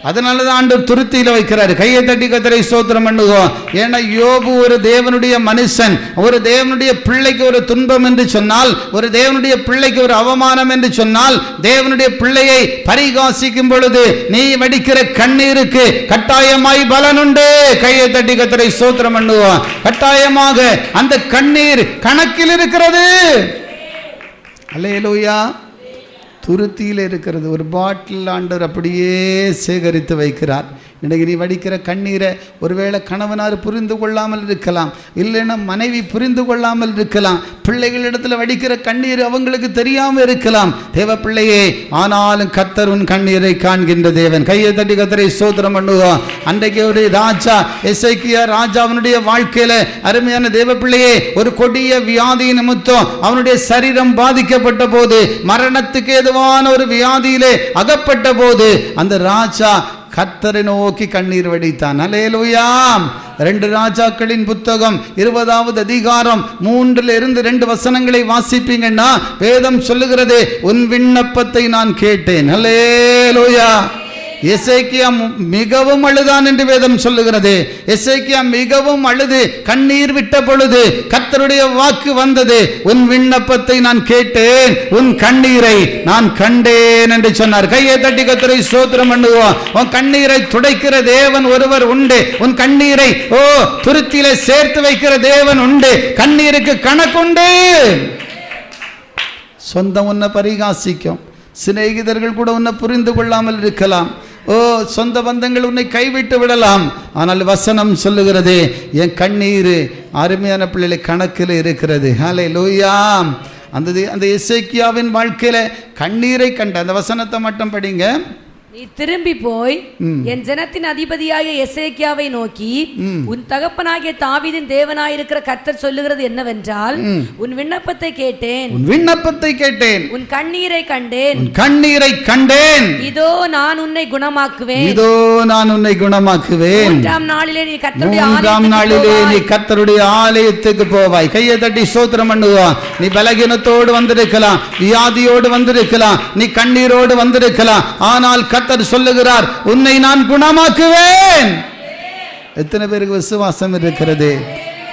அதனால தான் ஆண்டவர் துருத்தியில் வைக்கிறாரு. கையை தட்டி கர்த்தரை ஸ்தோத்திரம் பண்ணுவோம். ஏன்னா யோபு ஒரு தேவனுடைய மனுஷன். ஒரு தேவனுடைய பிள்ளைக்கு ஒரு துன்பம் என்று சொன்னால், ஒரு தேவனுடைய பிள்ளைக்கு ஒரு அவமானம் என்று சொன்னால், தேவனுடைய பிள்ளையை பரிகாசிக்கும் பொழுது நீ வடிக்கிற கண்ணீருக்கு கட்டாயமாய் பலனுண்டு. கையை தட்டி கர்த்தரை ஸ்தோத்திரம் பண்ணுவோம். கட்டாயமாக அந்த கண்ணீர் கணக்கில் இருக்கிறது. அல்லேலூயா. துருத்தியில் இருக்கிறது. ஒரு பாட்டில் ஆண்டவர் அப்படியே சேகரித்து வைக்கிறார். இன்றைக்கு நீ வடிக்கிற கண்ணீரை ஒருவேளை கணவனார் புரிந்து கொள்ளாமல் இருக்கலாம், இல்லைன்னா மனைவி புரிந்து கொள்ளாமல் இருக்கலாம், பிள்ளைகளிடத்தில் வடிக்கிற கண்ணீர் அவங்களுக்கு தெரியாமல் இருக்கலாம். தேவ பிள்ளையே, ஆனாலும் கர்த்தர் உன் கண்ணீரை காண்கின்ற தேவன். கையை தட்டி கர்த்தரை ஸ்தோத்திரம் பண்ணுவோம். அன்றைக்கு ஒரு ராஜா எசேக்கியா ராஜாவினுடைய வாழ்க்கையில அருமையான தேவ பிள்ளையே, ஒரு கொடிய வியாதி நிமித்தம் அவனுடைய சரீரம் பாதிக்கப்பட்ட போது, மரணத்துக்கு ஏதுவான ஒரு வியாதியிலே அகப்பட்ட போது, அந்த ராஜா கர்த்தரை நோக்கி கண்ணீர் வடித்தான். அல்லேலூயா. 2 ராஜாக்களின் புத்தகம் 20வது அதிகாரம் 3-2 வசனங்களை வாசிப்பீங்கன்னா வேதம் சொல்லுகிறது, உன் விண்ணப்பத்தை நான் கேட்டேன். அல்லேலூயா. எசேக்கியா மிகவும் அழுதான் என்று வேதம் சொல்லுகிறது. எசேக்கியா மிகவும் அழுது கண்ணீர் விட்ட பொழுது கர்த்தருடைய வாக்கு வந்தது, உன் விண்ணப்பத்தை நான் கேட்டேன், உன் கண்ணீரை நான் கண்டேன் என்று சொன்னார். கையை தட்டி கர்த்தரை ஸ்தோத்திரம் பண்ணுவோம். உன் கண்ணீரை துடைக்கிற தேவன் ஒருவர் உண்டு. உன் கண்ணீரை துருத்தியிலே சேர்த்து வைக்கிற தேவன் உண்டு. கண்ணீருக்கு கணக்குண்டு. சொந்தம் உன்னை பரிகாசிக்கும், சிநேகிதர்கள் கூட உன்னை புரிந்து கொள்ளாமல் இருக்கலாம், சொந்த பந்தங்கள் உன்னை கைவிட்டு விடலாம். ஆனால் வசனம் சொல்லுகிறது, என் கண்ணீர் அருமையான பிள்ளைகளை கணக்கில் இருக்கிறது. ஹல்லேலூயா. அந்த எசேக்கியாவின் வாழ்க்கையில கண்ணீரை கண்ட அந்த வசனத்தை மட்டும் படிங்க. நீ திரும்பி போய் என் ஜனத்தின் அதிபதியாகிய எசேக்கியாவை நோக்கி, உன் தகப்பனாகிய தாவீதின் தேவனாயிருக்கிற கர்த்தர் சொல்லுகிறது என்னவென்றால், உன் விண்ணப்பத்தை கேட்டேன், உன் விண்ணப்பத்தை கேட்டேன், உன் கண்ணீரை கண்டேன், உன் கண்ணீரை கண்டேன். இதோ நான் உன்னை குணமாக்குவேன், இதோ நான் உன்னை குணமாக்குவேன். 3ஆம் நாளிலே நீ கர்த்தருடைய ஆலயத்துக்கு போவாய். கையை தட்டி ஸ்தோத்திரம் பண்ணுவான். நீ பலகீனத்தோடு வந்திருக்கலாம், வியாதியோடு வந்திருக்கலாம், நீ கண்ணீரோடு வந்திருக்கலாம், ஆனால் கர்த்தர் சொல்லுகிறார், உன்னை நான் குணமாக்குவேன். எத்தனை பேருக்கு விசுவாசம் இருக்கிறது?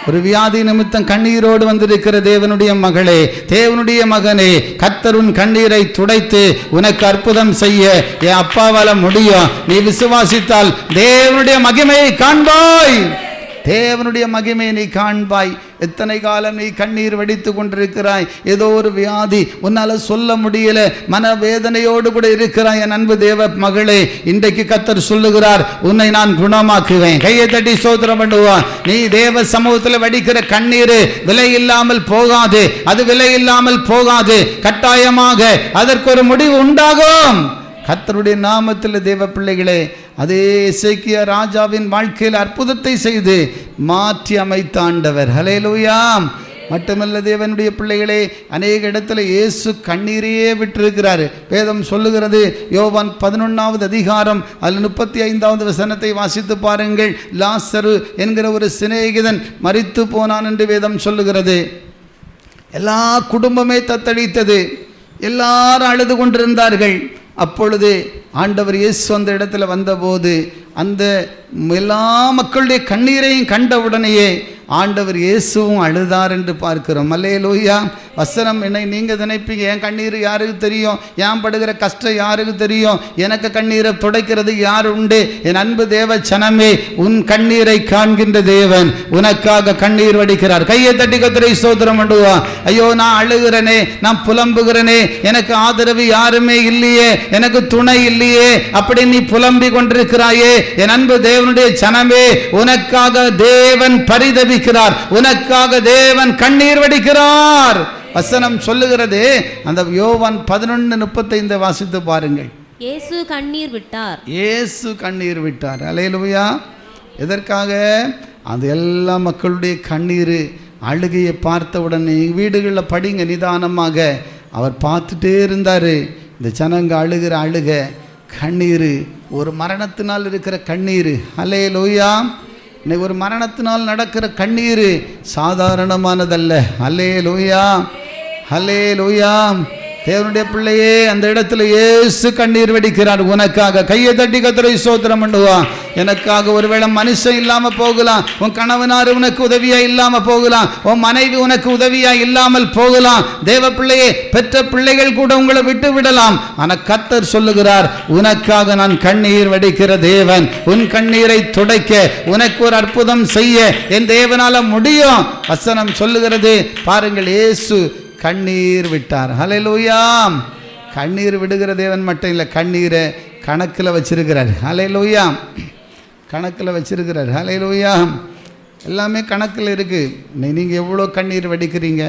ஒரு வியாதி நிமித்தம் கண்ணீரோடு வந்திருக்கிற தேவனுடைய மகளே, தேவனுடைய மகனே, கர்த்தர் உன் கண்ணீரை துடைத்து உனக்கு அற்புதம் செய்ய என் அப்பாவால முடியும். நீ விசுவாசித்தால் தேவனுடைய மகிமையை காண்பாய். தேவனுடைய மகிமையை நீ காண்பாய். எத்தனை காலம் நீ கண்ணீர் வடித்து கொண்டிருக்கிறாய், ஏதோ ஒரு வியாதி உன்னால சொல்ல முடியல, மனவேதனையோடு கூட இருக்கிறாய். என் அன்பு தேவ மகளே, இன்றைக்கு கர்த்தர் சொல்லுகிறார், உன்னை நான் குணமாக்குவேன். கையை தட்டி ஸ்தோத்திரம் பண்ணுவான். நீ தேவ சமூகத்தில் வடிக்கிற கண்ணீர் விலை இல்லாமல் போகாது, அது விலை இல்லாமல் போகாது. கட்டாயமாக அதற்கு ஒரு முடிவு உண்டாகும். கர்த்தருடைய நாமத்தில் தேவ பிள்ளைகளே, அதே எசேக்கியா ராஜாவின் வாழ்க்கையில் அற்புதத்தை செய்து மாற்றி அமைத்த ஆண்டவர். ஹல்லேலூயா. மட்டுமல்ல தேவனுடைய பிள்ளைகளே, அநேக இடத்துல இயேசு கண்ணீரையே விட்டிருக்கிறார். வேதம் சொல்லுகிறது, யோவான் 11வது அதிகாரம் அதில் 35வது வசனத்தை வாசித்து பாருங்கள். லாசரு என்கிற ஒரு சிநேகிதன் மரித்து போனான் என்று வேதம் சொல்லுகிறது. எல்லா குடும்பமே தத்தளித்தது, எல்லாரும் அழுது கொண்டிருந்தார்கள். அப்பொழுது ஆண்டவர் இயேசு அந்த இடத்துல வந்தபோது அந்த எல்லா மக்களுடைய கண்ணீரையும் கண்ட உடனேயே ஆண்டவர் இயேசுவும் அழுதார் என்று பார்க்கிறோம். அல்லேலூயா. வசனம் என்னை நீங்கள் நினைப்பீங்க, என் கண்ணீர் யாருக்கு தெரியும், ஏன் படுகிற கஷ்டம் யாருக்கு தெரியும், எனக்கு கண்ணீரை துடைக்கிறது யார் உண்டு? என் அன்பு தேவ சனமே, உன் கண்ணீரை காண்கின்ற தேவன் உனக்காக கண்ணீர் வடிக்கிறார். கையை தட்டி கர்த்தரை ஸ்தோத்திரம் பண்ணுவா. ஐயோ, நான் அழுகிறனே, நான் புலம்புகிறனே, எனக்கு ஆதரவு யாருமே இல்லையே, எனக்கு துணை இல்லையே, அப்படி நீ புலம்பி கொண்டிருக்கிறாயே, என் அன்பு தேவனுடைய சனமே, உனக்காக தேவன் பரிதபிக்கிறார், உனக்காக தேவன் கண்ணீர் வடிக்கிறார். வசனம் சொல்லுகிறது, அந்த யோவான் 11:35 வாசித்து பாருங்கள். இயேசு கண்ணீர் விட்டார். இயேசு கண்ணீர் விட்டார். அல்லேலூயா. எதற்காக? அந்த எல்லா மக்களுடைய கண்ணீர் அழுகையை பார்த்த உடனே வீடுகளில் படிங்க நிதானமாக. அவர் பார்த்துட்டே இருந்தார். இந்த ஜனங்க அழுகிற அழுக கண்ணீர், ஒரு மரணத்தினால் இருக்கிற கண்ணீர். அல்லேலூயா. இன்னைக்கு ஒரு மரணத்தினால் நடக்கிற கண்ணீர் சாதாரணமானதல்ல. அல்லேலூயா, அல்லேலூயா. தேவனுடைய பிள்ளையே, அந்த இடத்துல இயேசு கண்ணீர் வடிக்கிறார் உனக்காக. கையை தட்டி கர்த்தரை ஸ்தோத்திரம் பண்ணுவான். எனக்காக. ஒருவேளை மனுஷன் இல்லாம போகலாம், உன் கணவனார் உனக்கு உதவியா இல்லாம போகலாம், உன் மனைவி உனக்கு உதவியா இல்லாமல் போகலாம். தேவ பிள்ளையே, பெற்ற பிள்ளைகள் கூட உங்களை விட்டு விடலாம். ஆனா கர்த்தர் சொல்லுகிறார், உனக்காக நான் கண்ணீர் வடிக்கிற தேவன். உன் கண்ணீரை துடைக்க, உனக்கு ஒரு அற்புதம் செய்ய என் தேவனால முடியும். வசனம் சொல்லுகிறது பாருங்கள், இயேசு கண்ணீர் விட்டார். ஹல்லேலூயா. கண்ணீர் விடுகிற தேவன் மட்டும் இல்லை, கண்ணீரை கணக்கில் வச்சிருக்கிறார். ஹல்லேலூயா. கணக்கில் வச்சிருக்கிறார். ஹல்லேலூயா. எல்லாமே கணக்கில் இருக்குது. நீங்கள் எவ்வளோ கண்ணீர் வடிக்கிறீங்க?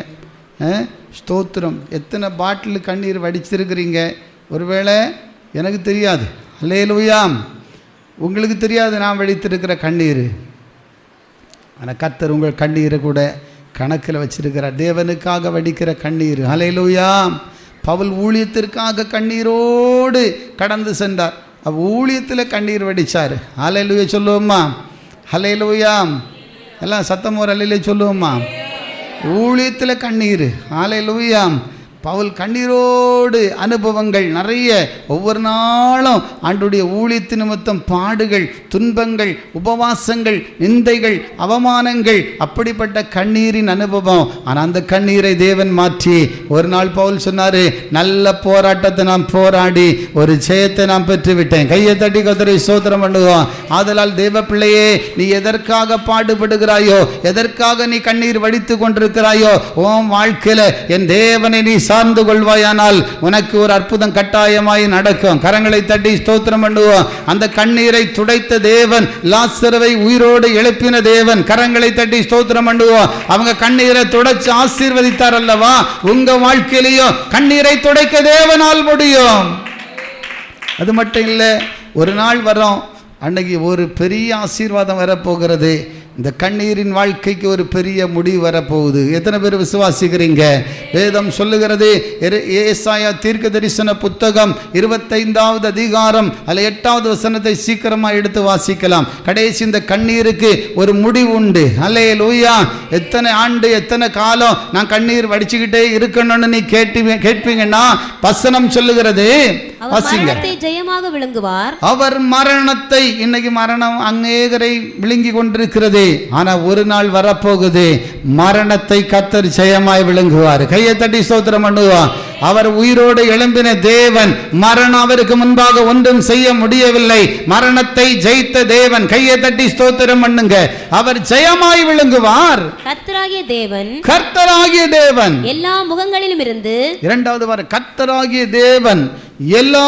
ஸ்தோத்திரம். எத்தனை பாட்டில் கண்ணீர் வடிச்சிருக்கிறீங்க? ஒருவேளை எனக்கு தெரியாது. ஹல்லேலூயா. உங்களுக்கு தெரியாது நான் வடித்திருக்கிற கண்ணீர். ஆனால் கர்த்தர் உங்கள் கண்ணீரை கூட கணக்கில் வச்சிருக்கிறார். தேவனுக்காக வடிக்கிற கண்ணீர். ஹல்லேலூயா. பவுல் ஊழியத்திற்காக கண்ணீரோடு கடந்து சென்றார். ஊழியத்தில் கண்ணீர் வடித்தார். ஹல்லேலூயா சொல்லுவோம்மா? ஹல்லேலூயா. எல்லாம் சத்தம் ஒரு அல்லையிலே சொல்லுவோம்மா? ஊழியத்தில் கண்ணீர். ஹல்லேலூயா. பவுல் கண்ணீரோடு அனுபவங்கள் நிறைய. ஒவ்வொரு நாளும் ஆண்டுடைய ஊழியத்து நிமித்தம் பாடுகள், துன்பங்கள், உபவாசங்கள், நிந்தைகள், அவமானங்கள், அப்படிப்பட்ட கண்ணீரின் அனுபவம். ஆனால் அந்த கண்ணீரை தேவன் மாற்றி ஒரு நாள் பவுல் சொன்னார், நல்ல போராட்டத்தை நான் போராடி ஒரு ஜெயத்தை நான் பெற்றுவிட்டேன். கையை தட்டி கர்த்தரை ஸ்தோத்திரம் பண்ணுவோம். ஆதலால் தேவ பிள்ளையே, நீ எதற்காக பாடுபடுகிறாயோ, எதற்காக நீ கண்ணீர் வடித்து கொண்டிருக்கிறாயோ, உன் வாழ்க்கையில் என் தேவனை நீ சார்ந்து கொள்வாயானால் உனக்கு ஒரு அற்புதம் கட்டாயமாய் நடக்கும். கரங்களை தட்டி ஸ்தோத்திரம் பண்ணுவோம். அந்த கண்ணீரை துடைத்த தேவன், லாசருவை உயிரோடு எழுப்பின தேவன். கரங்களை தட்டி ஸ்தோத்திரம் பண்ணுவோம். அவங்க கண்ணீரை துடைச்சு ஆசீர்வதித்தார் அல்லவா? உங்க வாழ்க்கையிலையும் கண்ணீரை துடைக்க தேவனால் முடியும். அது மட்டும் இல்லை, ஒரு நாள் வரும், அன்னைக்கு ஒரு பெரிய ஆசீர்வாதம் வரப்போகிறது. இந்த கண்ணீரின் வாழ்க்கைக்கு ஒரு பெரிய முடிவு வரப்போகுது. எத்தனை பேர் விசுவாசிக்கிறீங்க? வேதம் சொல்லுகிறது, ஏசாயா தீர்க்க தரிசன புத்தகம் 25வது அதிகாரம் அல்ல 8வது வசனத்தை சீக்கிரமாக எடுத்து வாசிக்கலாம். கடைசி இந்த கண்ணீருக்கு ஒரு முடிவு உண்டு. அல்லேலூயா. எத்தனை ஆண்டு, எத்தனை காலம் நான் கண்ணீர் வடிச்சுக்கிட்டே இருக்கணும்னு நீ கேட்பீங்கன்னா வசனம் சொல்லுகிறது, ஜெயமாக விளங்குவார். அவர் மரணத்தை, இன்னைக்கு மரணம் அநேகரை விழுங்கி கொண்டிருக்கிறது. ஆனா ஒரு நாள் வரப்போகுது, மரணத்தை கர்த்தர் ஜெயமாய் விளங்குவார். கையை தட்டி ஸ்தோத்திரம் பண்ணுவார். அவர் உயிரோடு எழும்பின தேவன். மரணம் அவருக்கு முன்பாக ஒன்றும் செய்ய முடியவில்லை. மரணத்தை ஜெயித்த தேவன். கையை தட்டி ஸ்தோத்திரம் பண்ணுங்க. அவர் ஜெயமாய் விளங்குவார். கர்த்தராகிய தேவன், கர்த்தராகிய தேவன் எல்லா முகங்களிலும் இருந்து, இரண்டாவது வார கர்த்தராகிய தேவன் எல்லா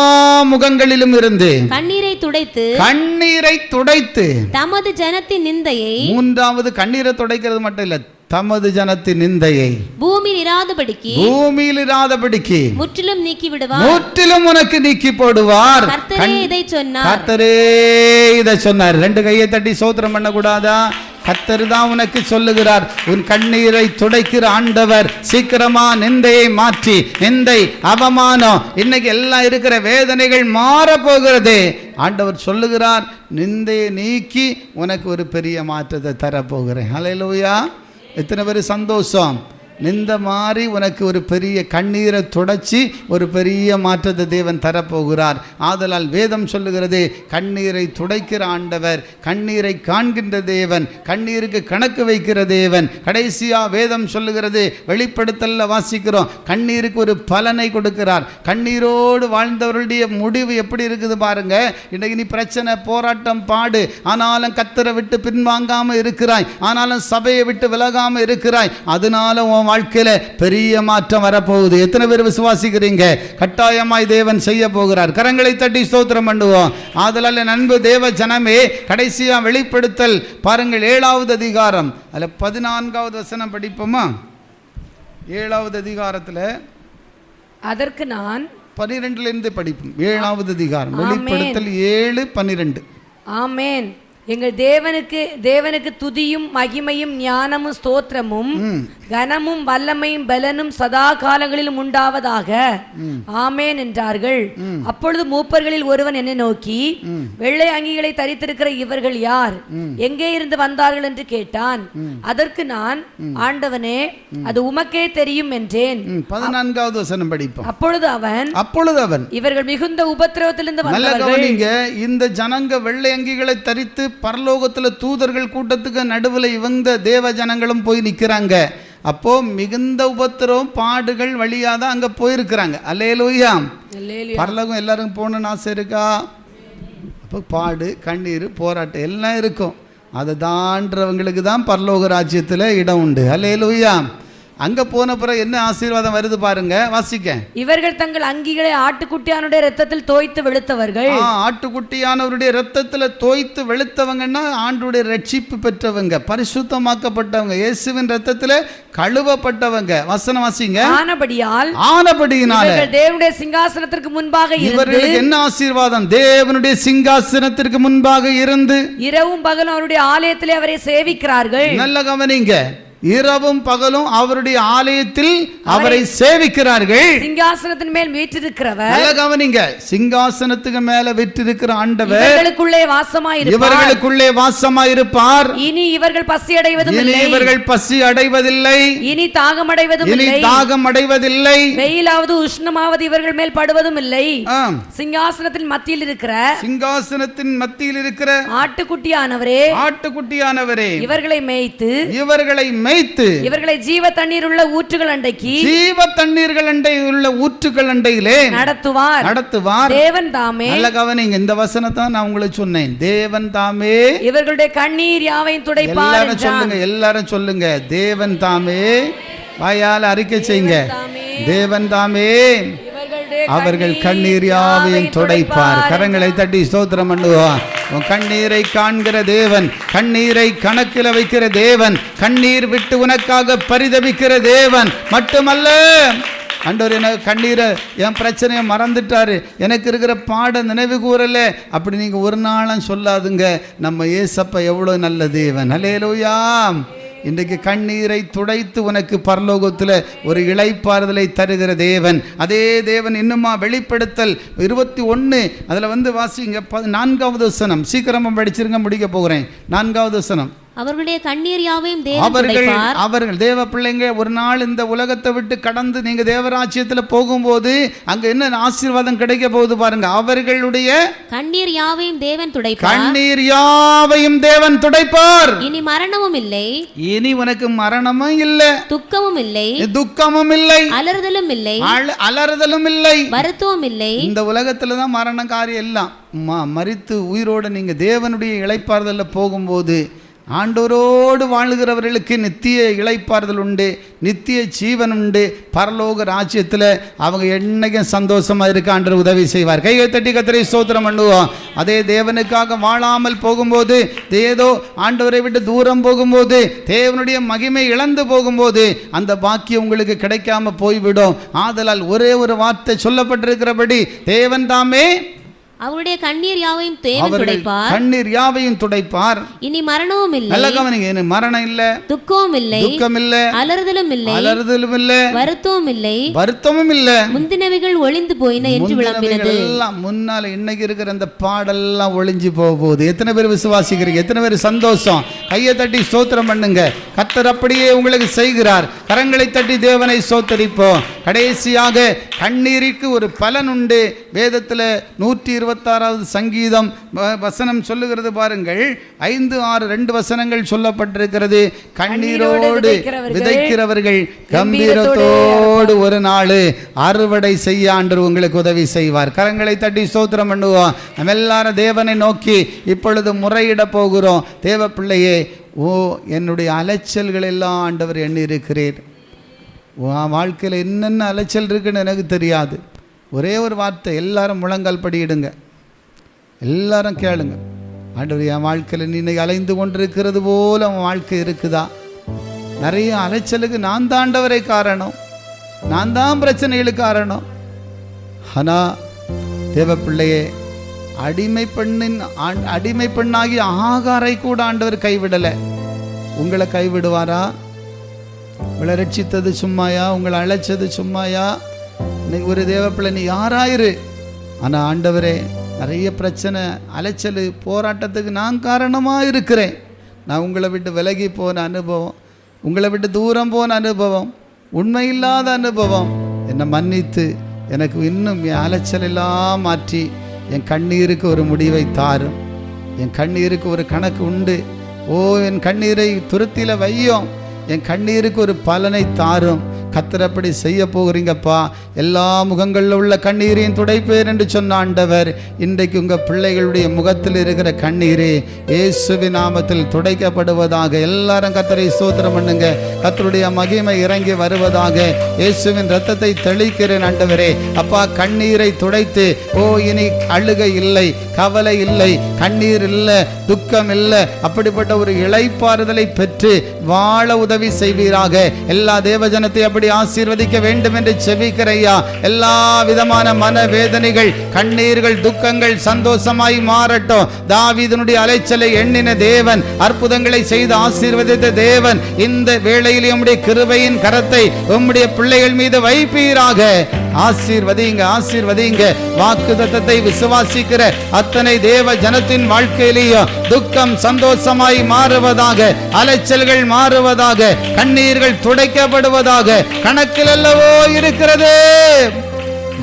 முகங்களிலும் இருந்து கண்ணீரை துடைத்து, கண்ணீரை துடைத்து தமது ஜனத்தின் நிந்தையை, மூன்றாவது கண்ணீரை துடைக்கிறது மட்டும் இல்ல, தமது ஜனத்தின் நிந்தையை பூமியில் இராதபடிக்கு முற்றிலும் நீக்கி விடுவார். முற்றிலும் உனக்கு நீக்கி போடுவார். கர்த்தரே இதை சொன்னார். கர்த்தரே இதை சொன்னார். ரெண்டு கையை தட்டி ஸ்தோத்திரம் பண்ண கூடாதா? கர்த்தர் தான் உனக்கு சொல்லுகிறார், உன் கண்ணீரை துடைக்கிற ஆண்டவர். சீக்கிரமா நிந்தையை மாற்றி, நிந்தை, அவமானம், இன்னைக்கு எல்லாம் இருக்கிற வேதனைகள் மாற போகிறது. ஆண்டவர் சொல்லுகிறார், நிந்தையை நீக்கி உனக்கு ஒரு பெரிய மாற்றத்தை தரப்போகிறேன். ஹல்லேலூயா. எத்தனை பேர் சந்தோஷம்? நிந்த மாதிரி உனக்கு ஒரு பெரிய கண்ணீரை துடைச்சி ஒரு பெரிய மாற்றத்தை தேவன் தரப்போகிறார். ஆதலால் வேதம் சொல்லுகிறது, கண்ணீரை துடைக்கிற ஆண்டவர், கண்ணீரை காண்கின்ற தேவன், கண்ணீருக்கு கணக்கு வைக்கிற தேவன். கடைசியா வேதம் சொல்லுகிறது, வெளிப்படுத்தல்ல வாசிக்கிறோம், கண்ணீருக்கு ஒரு பலனை கொடுக்கிறார். கண்ணீரோடு வாழ்ந்தவர்களுடைய முடிவு எப்படி இருக்குது பாருங்க. இன்னைக்கு நீ பிரச்சனை, போராட்டம், பாடு, ஆனாலும் கர்த்தரை விட்டு பின்வாங்காம இருக்கிறாய், ஆனாலும் சபையை விட்டு விலகாம இருக்கிறாய். அதனால வாழ்க்கையில பெரிய மாற்றம் வரப்போகுது. எத்தனை பேர் விசுவாசிக்கிறீங்க? கட்டாயமாய் தேவன் செய்ய போகிறார். கரங்களை தட்டி ஸ்தோத்திரம் பண்ணுவோம். ஆதலால் அன்பு தேவ ஜனமே, கடைசியா வெளிப்படுத்தல் பாருங்கள், 7வது அதிகாரம், அதுல 14வது வசனம் படிப்போமா? 7வது அதிகாரத்தில் அதற்கு நான் 12லிருந்து படிப்போம். 7வது அதிகாரம் வெளிப்படுத்தல் 7:12. ஆமென். எங்கள் தேவனுக்கு துதியும் மகிமையும் ஞானமும் ஸ்தோத்திரமும் கனமும் வல்லமையும் பலனும் சதா காலங்களிலும் உண்டாவதாக, ஆமேன் என்றார்கள். அப்பொழுது மூப்பர்களில் ஒருவன் என்னை நோக்கி, வெள்ளை அங்கிகளை தரித்திருக்கிற இவர்கள் யார், எங்கே இருந்து வந்தார்கள் என்று கேட்டான். அதற்கு நான், ஆண்டவனே, அது உமக்கே தெரியும் என்றேன். 14வது வசனம் படிப்போம். அப்பொழுது அவன் இவர்கள் மிகுந்த உபத்திரவத்திலிருந்து வந்தவர்கள். இந்த ஜனங்க வெள்ளை அங்கிகளை தரித்து பரலோகத்துல தூதர்கள் கூட்டத்துக்கு நடுவில் இவங்க தேவ ஜனங்களும் போய் நிற்கிறாங்க. அப்போ மிகுந்த உபத்திரவம் பாடுகள் வழியாக தான் அங்கே போயிருக்கிறாங்க. அல்லேலூயா. பரலோகம் எல்லாருக்கும் போகணுன்னு ஆசை இருக்கா? அப்போ பாடு, கண்ணீர், போராட்டம் எல்லாம் இருக்கும். அதை தாண்டவங்களுக்கு தான் பரலோக ராஜ்யத்தில் இடம் உண்டு. அல்லேலூயா. அங்க போன பிறகு என்ன ஆசீர்வாதம் வருது பாருங்க, வாசிக்க. இவர்கள் தங்கள் அங்கிகளை ஆட்டுக்குட்டியானுடைய ரத்தத்தில் தோய்த்து வெளுத்தவர்கள். ஆட்டுக்குட்டியானவருடைய ரத்தத்தில் தோய்த்து வெளுத்தவங்கன்னா ஆண்டுடைய ரட்சிப்பு பெற்றவங்க, பரிசுத்தமாக்கப்பட்டவங்க, இயேசுவின் ரத்தத்தில் கழுவப்பட்டவங்க. வசனம் வாசிங்க. ஆனபடியினால தேவனுடைய சிங்காசனத்திற்கு முன்பாக இவர்களுக்கு என்ன ஆசீர்வாதம்? தேவனுடைய சிங்காசனத்திற்கு முன்பாக இருந்து இரவும் பகலும் அவருடைய ஆலயத்திலே அவரை சேவிக்கிறார்கள். நல்ல கவனிங்க, இரவும் பகலும் அவருடைய ஆலயத்தில் அவரை சேவிக்கிறார்கள். சிங்காசனத்தின் மேல் வீற்றிருக்கிறவர், நல்ல கவனிங்க, சிங்காசனத்துக்கு மேல வீற்றிருக்கிற ஆண்டவர் இவர்களுக்குள்ளே வாசமாயிருப்பார். இனி இவர்கள் பசி அடைவதில்லை, இனி தாகம் அடைவதில்லை, வெயிலாவது உஷ்ணமாவது இவர்கள் மேல் படுவதும் இல்லை. சிங்காசனத்தின் மத்தியில் இருக்கிற ஆட்டுக்குட்டியானவரே இவர்களை மேய்த்து இவர்களை ஜீவ தண்ணீர் உள்ள ஊற்றுகள் அண்டையிலே நடத்துவார். தேவன் தாமே, நல்ல கவனிங்க, இந்த வசனத்தை நான் உங்களுக்கு சொன்னேன். தேவன் தாமே இவர்களுடைய கண்ணீர் யாவையும் துடைப்பார். எல்லாரும் சொல்லுங்க, தேவன் தாமே. வாயால் அறிக்கை செய்யுங்க, தேவன் தாமே அவர்கள் கண்ணீர் யாவையும் துடைப்பார். கரங்களை தட்டி ஸ்தோத்திரம் பண்ணுவோம். கண்ணீரை காண்கிற தேவன், கண்ணீரை கணக்கில் வைக்கிற தேவன், கண்ணீர் விட்டு உனக்காக பரிதபிக்கிற தேவன் மட்டுமல்ல. ஆண்டவர் எனக்கு கண்ணீரை, என் பிரச்சனையை மறந்துட்டாரு, எனக்கு இருக்கிற பாட நினைவு கூறல, அப்படி நீங்க ஒரு நாளும் சொல்லாதுங்க. நம்ம ஏசப்பா எவ்வளவு நல்ல தேவன். அல்லேலூயா. இன்றைக்கு கண்ணீரை துடைத்து உனக்கு பரலோகத்தில் ஒரு இளைப்பாறுதலை தருகிற தேவன். அதே தேவன் இன்னுமா வெளிப்படுத்தல் 21 அதில் வாசிங்க 4வது வசனம். சீக்கிரமா படிச்சிருங்க, முடிக்க போகிறேன். 4வது வசனம். அவர்களுடைய கண்ணீர் யாவையும் அவர்கள் தேவ பிள்ளைங்க ஒரு நாள் இந்த உலகத்தை விட்டு கடந்து நீங்க தேவராஜ்யத்தில் போகும்போது அங்க என்ன ஆசீர்வாதம் கிடைக்க போகுது பாருங்க. அவர்களுடைய கண்ணீர் யாவையும் தேவன் துடைப்பார். இனி மரணமும் இல்லை, இனி உனக்கு மரணமும் இல்லை, துக்கமும் இல்லை, அலறுதலும் இல்லை, வருத்தமும் இல்லை. இந்த உலகத்துல தான் மரண காரியம் எல்லாம். மரித்து உயிரோடு நீங்க தேவனுடைய இளைப்பாறுதல்ல போகும்போது ஆண்டோரோடு வாழுகிறவர்களுக்கு நித்திய இளைப்பாறுதல் உண்டு, நித்திய ஜீவன் உண்டு. பரலோக ராஜ்யத்தில் அவங்க என்னைக்கும் சந்தோஷமாக இருக்க ஆண்டவர் உதவி செய்வார். கையை தட்டி கர்த்தரை ஸ்தோத்திரம் பண்ணுவோம். அதே தேவனுக்காக வாழாமல் போகும்போது, ஏதோ ஆண்டவரை விட்டு தூரம் போகும்போது, தேவனுடைய மகிமை இழந்து போகும்போது அந்த பாக்கியம் உங்களுக்கு கிடைக்காம போய்விடும். ஆதலால் ஒரே ஒரு வார்த்தை சொல்லப்பட்டிருக்கிறபடி, தேவன் தாமே அவருடைய கண்ணீர் யாவையும் துடைப்பார். இனி மரணமும் இல்லை, நல்ல கவனிங்க, இனி மரணம் இல்ல, துக்கம் இல்லை, அலறுதலும் இல்லை, வருத்தமும் இல்லை, முந்தினவைகள் ஒளிந்து போயின என்று விளம்பினது. எல்லாம் முன்னால இன்னைக்கு இருக்கிற அந்த பாடெல்லாம் ஒளிஞ்சு போகுது. எத்தனை பேர் விசுவாசிக்கிறீங்க? எத்தனை பேர் சந்தோஷம்? கையை தட்டி ஸ்தோத்திரம் பண்ணுங்க. கர்த்தர் அப்படியே உங்களுக்கு செய்கிறார். கரங்களை தட்டி தேவனை ஸ்தோத்தரிப்போம். கடைசியாக கண்ணீருக்கு ஒரு பலன் உண்டு. வேதத்தில் 126வது சங்கீதம் வசனம் சொல்லுகிறது பாருங்கள். 5, 6 2 வசனங்கள் சொல்லப்பட்டிருக்கிறது. கண்ணீரோடு விதைக்கிறவர்கள் கம்பீரத்தோடு ஒரு நாள் அறுவடை செய்ய ஆண்டவர் உங்களுக்கு உதவி செய்வார். கரங்களை தட்டி ஸ்தோத்திரம் பண்ணுவோம். நம்ம எல்லாரும் தேவனை நோக்கி இப்பொழுது முறையிட போகிறோம். தேவ பிள்ளையே, என்னுடைய அலைச்சல்கள் எல்லாம் ஆண்டவர் எண்ணி இருக்கிறீர். வாழ்க்கையில் என்னென்ன அலைச்சல் இருக்குன்னு எனக்கு தெரியாது. ஒரே ஒரு வார்த்தை, எல்லாரும் முழங்கால் படியிடுங்க, எல்லாரும் கேளுங்க. ஆண்டவர், என் வாழ்க்கையில் நீ அலைந்து கொண்டிருக்கிறது போல அவன் வாழ்க்கை இருக்குதா? நிறைய அலைச்சலுக்கு நான் தான் ஆண்டவரை காரணம், நான் தான் பிரச்சனைகளுக்கு காரணம். ஆனால் தேவ பிள்ளையே, அடிமை பெண்ணாகி ஆகாரை கூட ஆண்டவர் கைவிடலை. உங்களை கைவிடுவாரா? உங்களை ரட்சித்தது சும்மாயா? உங்களை அழைச்சது சும்மாயா? இன்னைக்கு ஒரு தேவப்பிள்ளை நீ யாராயிரு, ஆனால் ஆண்டவரே நிறைய பிரச்சனை, அலைச்சல், போராட்டத்துக்கு நான் காரணமாக இருக்கிறேன். நான் உங்களை விட்டு விலகி போன அனுபவம், உங்களை விட்டு தூரம் போன அனுபவம், உண்மையில்லாத அனுபவம், என்னை மன்னித்து எனக்கு இன்னும் என் அலைச்சல் எல்லாம் மாற்றி என் கண்ணீருக்கு ஒரு முடிவை தாரும். என் கண்ணீருக்கு ஒரு கணக்கு உண்டு. ஓ, என் கண்ணீரை துருத்தியில் வையோம், என் கண்ணீருக்கு ஒரு பலனை தாரும். கர்த்தர் அப்படி செய்ய போகிறீங்கப்பா. எல்லா முகங்களில் உள்ள கண்ணீரையும் துடைப்பேன் என்று சொன்ன ஆண்டவர், இன்றைக்கு உங்கள் பிள்ளைகளுடைய முகத்தில் இருக்கிற கண்ணீரே இயேசுவின் நாமத்தில் துடைக்கப்படுவதாக. எல்லாரும் கர்த்தரை ஸ்தோத்திரம் பண்ணுங்க. கர்த்தருடைய மகிமை இறங்கி வருவதாக. இயேசுவின் இரத்தத்தை தெளிக்கிறேன் ஆண்டவரே. அப்பா, கண்ணீரை துடைத்து, ஓ இனி அழுகை இல்லை, கவலை இல்லை, கண்ணீர் இல்லை, துக்கம் இல்லை, அப்படிப்பட்ட ஒரு இளைப்பாறுதலை பெற்று வாழ உதவி செய்வீராக. எல்லா தேவஜனத்தை அப்படி ஆசீர்வதிக்க வேண்டும் என்று செபிக்கிறையா. எல்லா விதமான மனவேதனைகள், கண்ணீர்கள், துக்கங்கள் சந்தோஷமாய் மாறட்டும். தாவீதினுடைய அலைச்சலை எண்ணின தேவன், அற்புதங்களை செய்து ஆசீர்வதித்த தேவன், இந்த வேளையில் உம்முடைய கிருபையின் கரத்தை உம்முடைய பிள்ளைகள் மீது வைப்பீராக. ஆசீர்வதிங்க, ஆசீர்வதிங்க. வாக்குத்தத்தத்தை விசுவாசிக்கிற அத்தனை தேவ ஜனத்தின் வாழ்க்கையிலேயும் துக்கம் சந்தோஷமாய் மாறுவதாக, அலைச்சல்கள் மாறுவதாக, கண்ணீர்கள் துடைக்கப்படுவதாக. கணக்கில் அல்லவோ இருக்கிறது.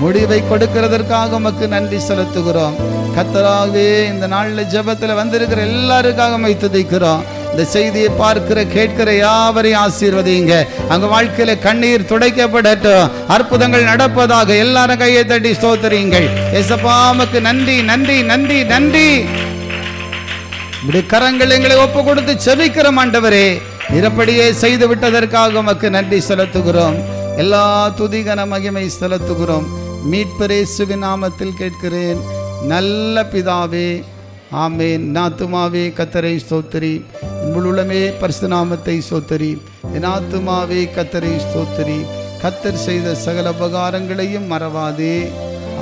முடிவை கொடுக்கிறதற்காக உமக்கு நன்றி செலுத்துகிறோம். கர்த்தராகவே இந்த நாளில் ஜெபத்தில் வந்திருக்கிற எல்லாருக்காக உம்மை துதிக்கிறோம். இந்த செய்தியை பார்க்கிற கேட்கிற யாவரையும் ஆசீர்வதிங்க. அங்க வாழ்க்கையில கண்ணீர் துடைக்கப்படட்டும், அற்புதங்கள் நடப்பதாக. எல்லாரும் கையை தட்டி ஸ்தோத்திரிங்கள். ஏசப்பா, உமக்கு நன்றி, நன்றி, நன்றி, நன்றி. இப்படி கரங்கள் எங்களை ஒப்பு கொடுத்து செபிக்கிறோம் ஆண்டவரே. நிரப்படியே செய்து விட்டதற்காக உமக்கு நன்றி செலுத்துகிறோம். எல்லா துதிகன மகிமை செலுத்துகிறோம். மீட்பர் இயேசுவின் நாமத்தில் கேட்கிறேன் நல்ல பிதாவே, ஆமேன். நாத்துமாவே கர்த்தரை ஸ்தோத்திரி, உள்ளமே பரிசுத்த நாமத்தை ஸ்தோத்திரி. என் ஆத்துமாவே கர்த்தரை ஸ்தோத்திரி, கர்த்தர் செய்த சகல உபகாரங்களையும் மறவாதே.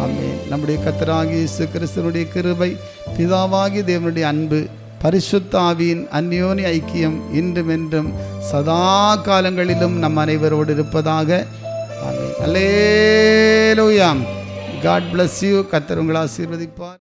ஆமேன். நம்முடைய கர்த்தராகிய இயேசு கிறிஸ்துவினுடைய கிருபை, பிதாவாகிய தேவனுடைய அன்பு, பரிசுத்த ஆவியின் அந்யோன்ய ஐக்கியம் இன்றும் என்றும் சதா காலங்களிலும் நம் அனைவரோடு இருப்பதாக. ஆமென். அல்லேலூயா. God bless you. கர்த்தர் உங்களை ஆசீர்வதிப்பார்.